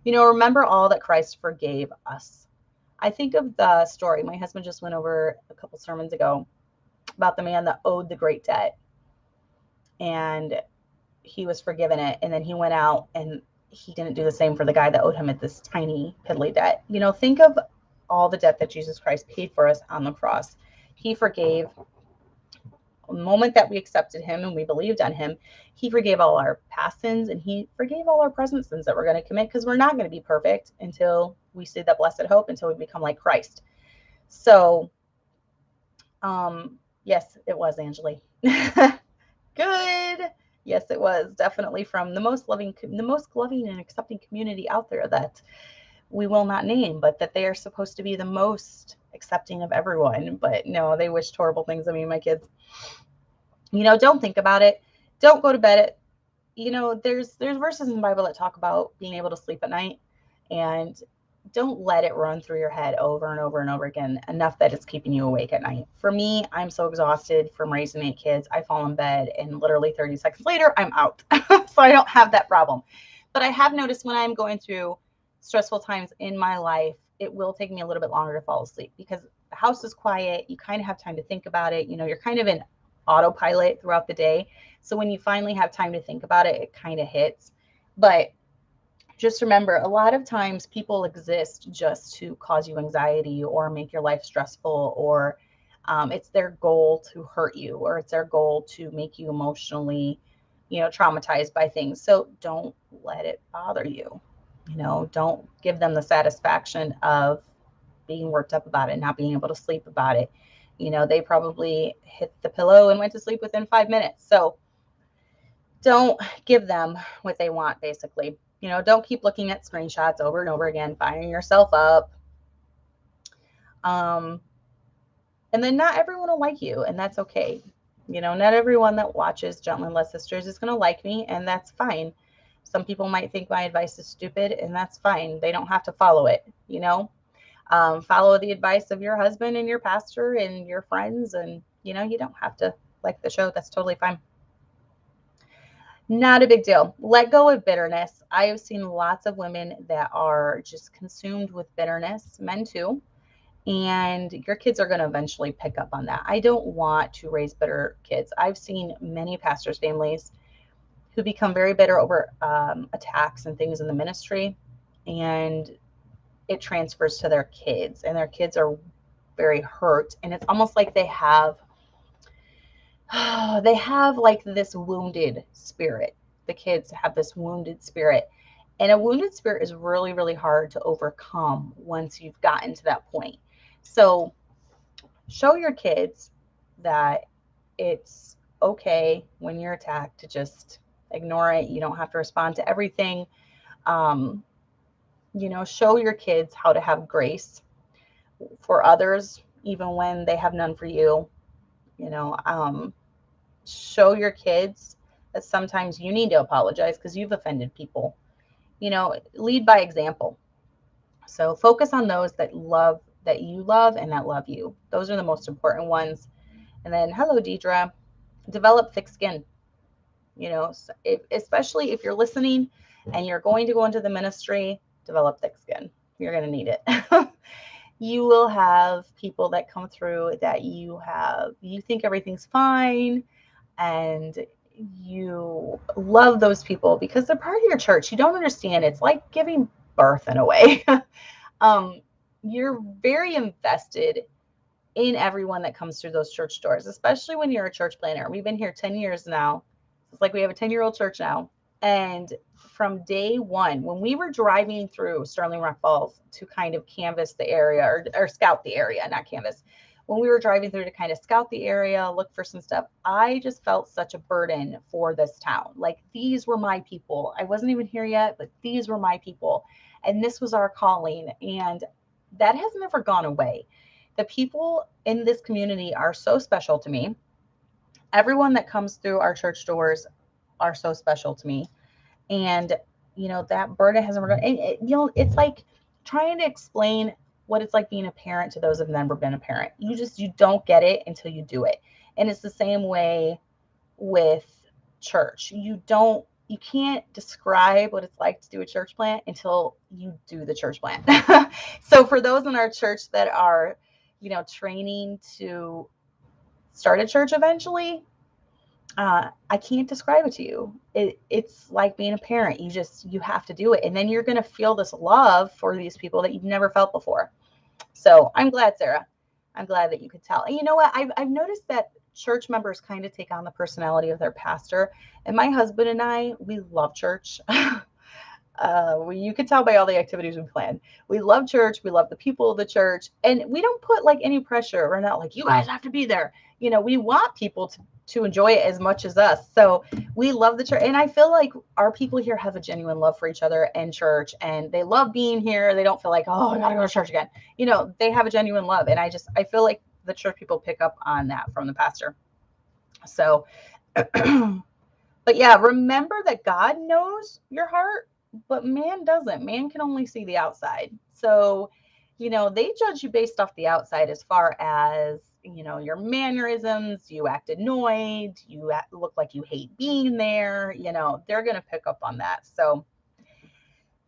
You know, remember all that Christ forgave us. I think of the story my husband just went over a couple sermons ago about the man that owed the great debt, and he was forgiven it. And then he went out and he didn't do the same for the guy that owed him at this tiny piddly debt. You know, think of all the debt that Jesus Christ paid for us on the cross. He forgave. The moment that we accepted him and we believed on him, he forgave all our past sins, and he forgave all our present sins that we're going to commit, because we're not going to be perfect until we see that blessed hope, until we become like Christ. So, yes, it was, Angeli. Good. Yes, it was definitely from the most loving and accepting community out there that we will not name, but that they are supposed to be the most accepting of everyone. But no, they wished horrible things of me, my kids. You know, don't think about it. Don't go to bed. You know, there's verses in the Bible that talk about being able to sleep at night, and don't let it run through your head over and over and over again enough that it's keeping you awake at night. For me, I'm so exhausted from raising 8 kids. I fall in bed and literally 30 seconds later, I'm out. So I don't have that problem. But I have noticed when I'm going through stressful times in my life, it will take me a little bit longer to fall asleep, because the house is quiet. You kind of have time to think about it. You know, you're kind of in autopilot throughout the day. So when you finally have time to think about it, it kind of hits. But just remember, a lot of times people exist just to cause you anxiety or make your life stressful, or it's their goal to hurt you, or it's their goal to make you emotionally, you know, traumatized by things. So don't let it bother you. You know, don't give them the satisfaction of being worked up about it, not being able to sleep about it. You know, they probably hit the pillow and went to sleep within 5 minutes. So don't give them what they want, basically. You know, don't keep looking at screenshots over and over again, firing yourself up. And then not everyone will like you, and that's okay. You know, not everyone that watches Gently Led Sisters is going to like me, and that's fine. Some people might think my advice is stupid, and that's fine. They don't have to follow it, you know. Follow the advice of your husband and your pastor and your friends, and, you know, you don't have to like the show. That's totally fine. Not a big deal. Let go of bitterness. I have seen lots of women that are just consumed with bitterness, men too, and your kids are going to eventually pick up on that. I don't want to raise bitter kids. I've seen many pastors' families who become very bitter over attacks and things in the ministry, and it transfers to their kids, and their kids are very hurt, and it's almost like they have like this wounded spirit. The kids have this wounded spirit, and a wounded spirit is really, really hard to overcome once you've gotten to that point. So show your kids that it's okay when you're attacked to just ignore it. You don't have to respond to everything. You know, show your kids how to have grace for others, even when they have none for you. You know, show your kids that sometimes you need to apologize because you've offended people. You know, lead by example. So focus on those that you love and that love you. Those are the most important ones. And then, hello, Deidre, develop thick skin. You know, especially if you're listening and you're going to go into the ministry, develop thick skin. You're going to need it. You will have people that come through that you think everything's fine, and you love those people because they're part of your church. You don't understand. It's like giving birth in a way. um, you're very invested in everyone that comes through those church doors, especially when you're a church planner. We've been here 10 years now. It's like we have a 10-year-old church now. And from day one, when we were driving through Sterling Rock Falls to kind of canvas the area or scout the area, not canvas, when we were driving through to kind of scout the area, look for some stuff, I just felt such a burden for this town. Like, these were my people. I wasn't even here yet, but these were my people. And this was our calling. And that has never gone away. The people in this community are so special to me. Everyone that comes through our church doors are so special to me. And, that burden hasn't gone. It's like trying to explain what it's like being a parent to those who've never been a parent. You don't get it until you do it. And it's the same way with church. You can't describe what it's like to do a church plant until you do the church plant. So for those in our church that are, training to start a church eventually, I can't describe it to you. It's like being a parent. You have to do it. And then you're going to feel this love for these people that you've never felt before. So I'm glad, Sarah. I'm glad that you could tell. And you know what? I've noticed that church members kind of take on the personality of their pastor. And my husband and I, we love church. You can tell by all the activities we plan. We love church. We love the people of the church. And we don't put like any pressure. We're not like, you guys have to be there. We want people to enjoy it as much as us. So we love the church. And I feel like our people here have a genuine love for each other and church. And they love being here. They don't feel like, oh, I got to go to church again. They have a genuine love. And I feel like the church people pick up on that from the pastor. So, but yeah, remember that God knows your heart, but man doesn't. Man can only see the outside. So, they judge you based off the outside as far as, your mannerisms. You act annoyed. You look like you hate being there. They're going to pick up on that. So,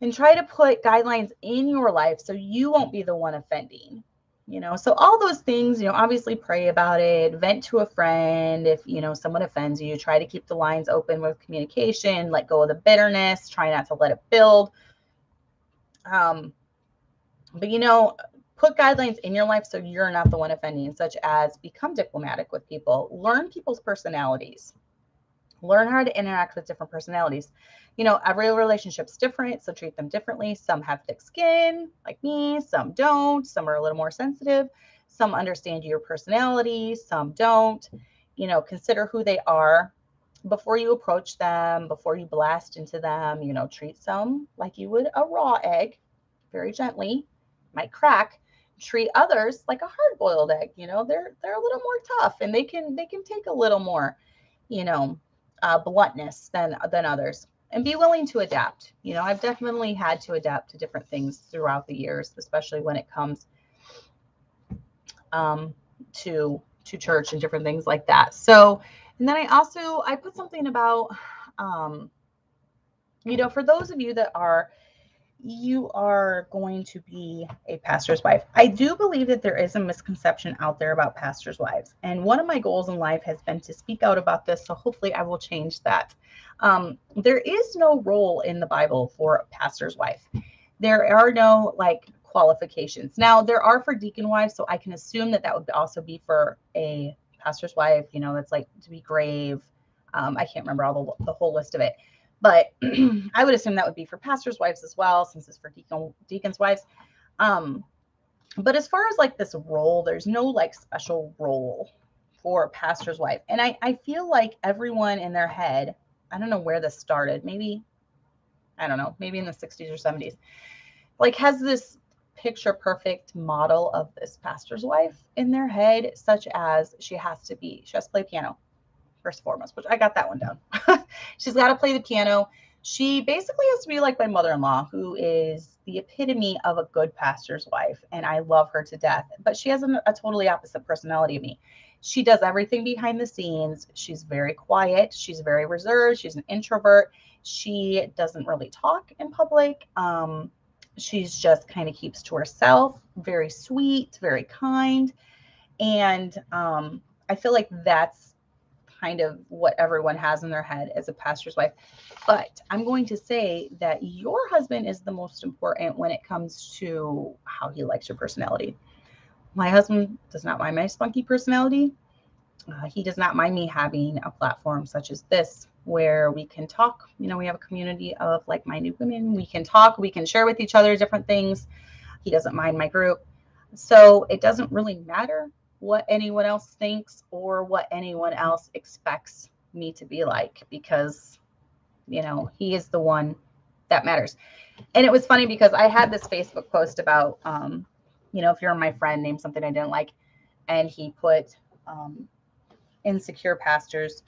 and try to put guidelines in your life so you won't be the one offending. So all those things, obviously pray about it, vent to a friend. If, someone offends you, try to keep the lines open with communication, let go of the bitterness, try not to let it build. But, put guidelines in your life so you're not the one offending, such as become diplomatic with people, learn people's personalities, learn how to interact with different personalities. Every relationship's different, so treat them differently. Some have thick skin, like me. Some don't. Some are a little more sensitive. Some understand your personality. Some don't. Consider who they are before you approach them, before you blast into them. Treat some like you would a raw egg, very gently. Might crack. Treat others like a hard-boiled egg. They're a little more tough, and they can take a little more, bluntness than others. And be willing to adapt. I've definitely had to adapt to different things throughout the years, especially when it comes to church and different things like that. So, and then I put something about, for those of you that you are going to be a pastor's wife. I do believe that there is a misconception out there about pastors' wives. And one of my goals in life has been to speak out about this. So hopefully I will change that. There is no role in the Bible for a pastor's wife. There are no qualifications. Now there are for deacon wives. So I can assume that would also be for a pastor's wife, that's like to be grave. I can't remember all the whole list of it. But I would assume that would be for pastors' wives as well, since it's for deacons' wives. But as far as this role, there's no special role for a pastor's wife. And I feel like everyone in their head, I don't know where this started, maybe in the 60s or 70s, has this picture perfect model of this pastor's wife in their head, such as she has to play piano. First and foremost, which I got that one down. She's got to play the piano. She basically has to be like my mother-in-law, who is the epitome of a good pastor's wife. And I love her to death, but she has a totally opposite personality of me. She does everything behind the scenes. She's very quiet. She's very reserved. She's an introvert. She doesn't really talk in public. She's just kind of keeps to herself, very sweet, very kind. And I feel like that's kind of what everyone has in their head as a pastor's wife. But I'm going to say that your husband is the most important when it comes to how he likes your personality. My husband does not mind my spunky personality. He does not mind me having a platform such as this where we can talk. You know, we have a community of like-minded women. We can talk, we can share with each other different things. He doesn't mind my group. So it doesn't really matter what anyone else thinks or what anyone else expects me to be like, because, you know, he is the one that matters. And it was funny because I had this Facebook post about, you know, if you're my friend, name something I didn't like. And he put, insecure pastors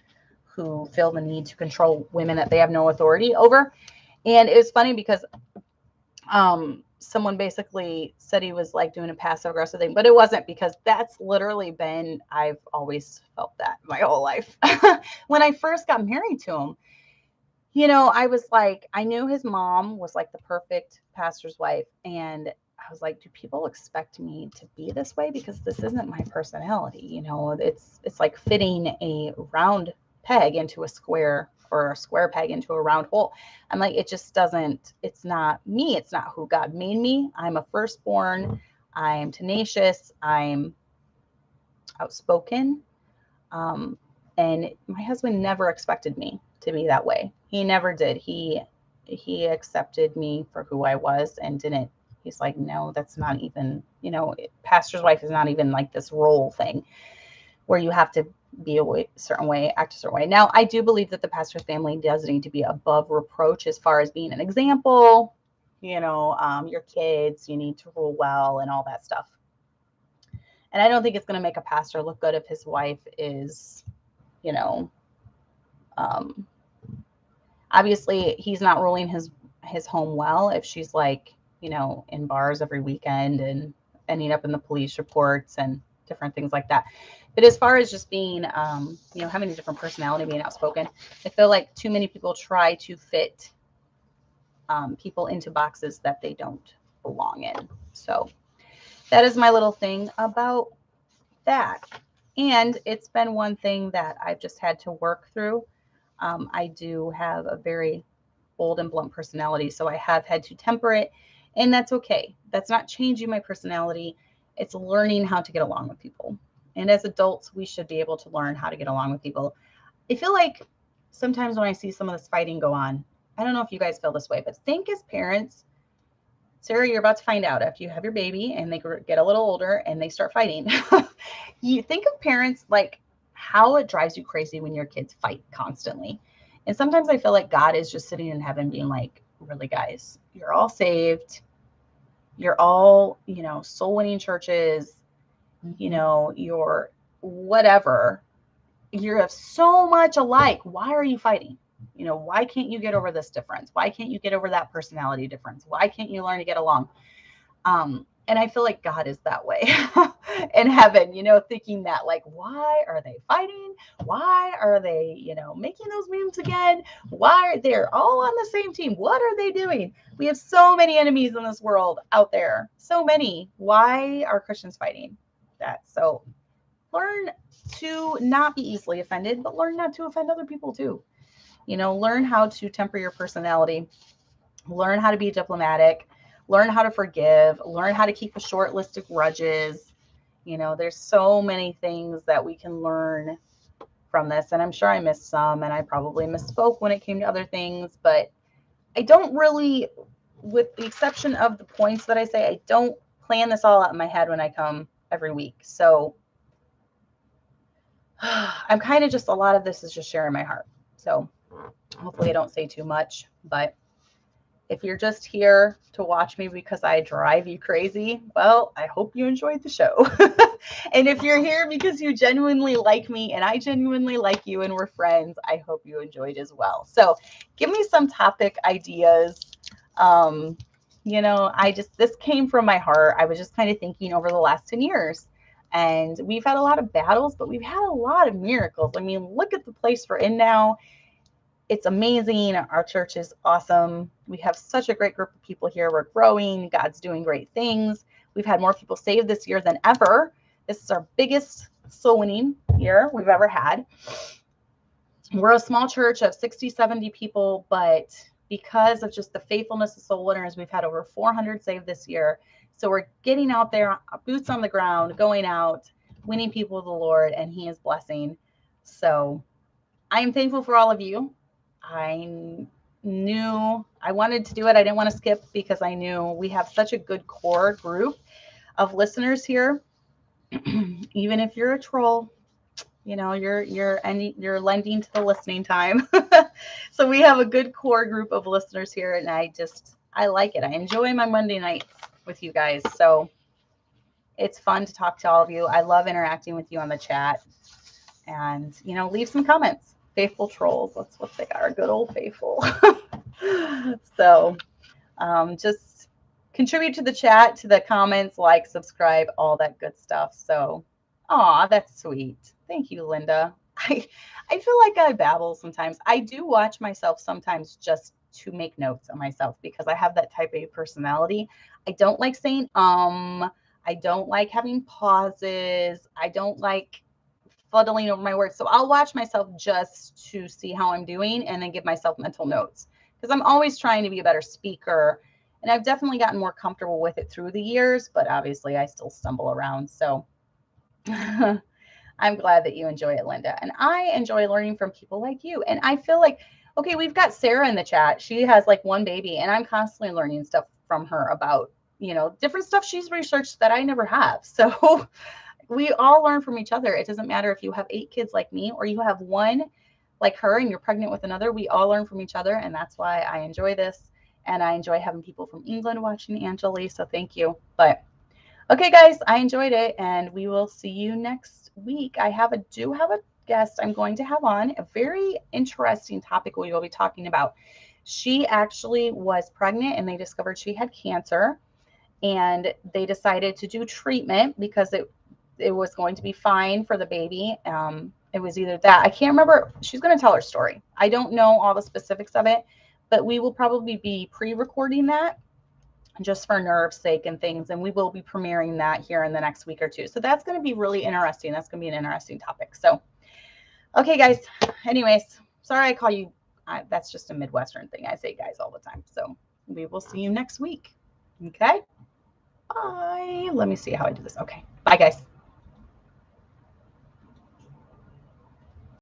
who feel the need to control women that they have no authority over. And it was funny because someone basically said he was like doing a passive aggressive thing, but it wasn't, because that's literally been, I've always felt that my whole life. When I first got married to him, you know, I was like, I knew his mom was like the perfect pastor's wife. And I was like, do people expect me to be this way? Because this isn't my personality. You know, it's like fitting a round peg into a square, or a square peg into a round hole. I'm like, it just doesn't, it's not me. It's not who God made me. I'm a firstborn. I'm tenacious. I'm outspoken. And my husband never expected me to be that way. He never did. He accepted me for who I was and didn't. He's like, no, that's not even, you know, pastor's wife is not even like this role thing where you have to be a certain way, act a certain way. Now, I do believe that the pastor's family does need to be above reproach as far as being an example. You know, your kids, you need to rule well and all that stuff. And I don't think it's going to make a pastor look good if his wife is, you know, obviously he's not ruling his home well if she's like, you know, in bars every weekend and ending up in the police reports and different things like that. But as far as just being, you know, having a different personality, being outspoken, I feel like too many people try to fit people into boxes that they don't belong in. So that is my little thing about that. And it's been one thing that I've just had to work through. I do have a very bold and blunt personality, so I have had to temper it, and that's okay. That's not changing my personality. It's learning how to get along with people. And as adults, we should be able to learn how to get along with people. I feel like sometimes when I see some of this fighting go on, I don't know if you guys feel this way, but think as parents, Sarah, you're about to find out after you have your baby and they get a little older and they start fighting. You think of parents like how it drives you crazy when your kids fight constantly. And sometimes I feel like God is just sitting in heaven being like, really, guys, you're all saved. You're all, you know, soul winning churches, you know, you're whatever. You're so much alike. Why are you fighting? You know, why can't you get over this difference? Why can't you get over that personality difference? Why can't you learn to get along? And I feel like God is that way in heaven, you know, thinking that like, why are they fighting? Why are they, you know, making those memes again? Why are they all on the same team? What are they doing? We have so many enemies in this world out there. So many. Why are Christians fighting that? So learn to not be easily offended, but learn not to offend other people too. You know, learn how to temper your personality, learn how to be diplomatic, learn how to forgive, learn how to keep a short list of grudges. You know, there's so many things that we can learn from this. And I'm sure I missed some, and I probably misspoke when it came to other things, but I don't really, with the exception of the points that I say, I don't plan this all out in my head when I come every week. So I'm kind of just, a lot of this is just sharing my heart. So hopefully I don't say too much, but if you're just here to watch me because I drive you crazy, well, I hope you enjoyed the show. And if you're here because you genuinely like me and I genuinely like you and we're friends, I hope you enjoyed as well. So give me some topic ideas. You know, this came from my heart. I was just kind of thinking over the last 10 years. And we've had a lot of battles, but we've had a lot of miracles. I mean, look at the place we're in now. it's amazing. Our church is awesome. We have such a great group of people here. We're growing. God's doing great things. We've had more people saved this year than ever. This is our biggest soul winning year we've ever had. We're a small church of 60, 70 people, but because of just the faithfulness of soul winners, we've had over 400 saved this year. So we're getting out there, boots on the ground, going out, winning people to the Lord, and He is blessing. So I am thankful for all of you. I knew I wanted to do it. I didn't want to skip because I knew we have such a good core group of listeners here. Even if you're a troll, you know, you're lending to the listening time. So we have a good core group of listeners here, and I like it. I enjoy my Monday nights with you guys. So it's fun to talk to all of you. I love interacting with you on the chat, and leave some comments. Faithful trolls, that's what they are, good old faithful. So just contribute to the chat, to the comments, like, subscribe, all that good stuff. So that's sweet. Thank you, Linda. I feel like I babble sometimes. I do watch myself sometimes just to make notes on myself because I have that type A personality. I don't like saying I don't like having pauses. I don't like fuddling over my words. So I'll watch myself just to see how I'm doing and then give myself mental notes because I'm always trying to be a better speaker. And I've definitely gotten more comfortable with it through the years, but obviously I still stumble around. So I'm glad that you enjoy it, Linda. And I enjoy learning from people like you. And I feel like, okay, we've got Sarah in the chat. She has like one baby, and I'm constantly learning stuff from her about, different stuff she's researched that I never have. So we all learn from each other. It doesn't matter if you have 8 kids like me or you have one like her and you're pregnant with another. We all learn from each other. And that's why I enjoy this. And I enjoy having people from England watching Angeli. So thank you. But okay, guys, I enjoyed it. And we will see you next week. I do have a guest I'm going to have on. A very interesting topic we will be talking about. She actually was pregnant and they discovered she had cancer. And they decided to do treatment because it was going to be fine for the baby. It was either that. I can't remember. She's going to tell her story. I don't know all the specifics of it, but we will probably be pre-recording that just for nerve's sake and things. And we will be premiering that here in the next week or two. So that's going to be really interesting. That's going to be an interesting topic. So, okay, guys. Anyways, sorry I call you. That's just a Midwestern thing. I say guys all the time. So we will see you next week. Okay. Bye. Let me see how I do this. Okay. Bye, guys.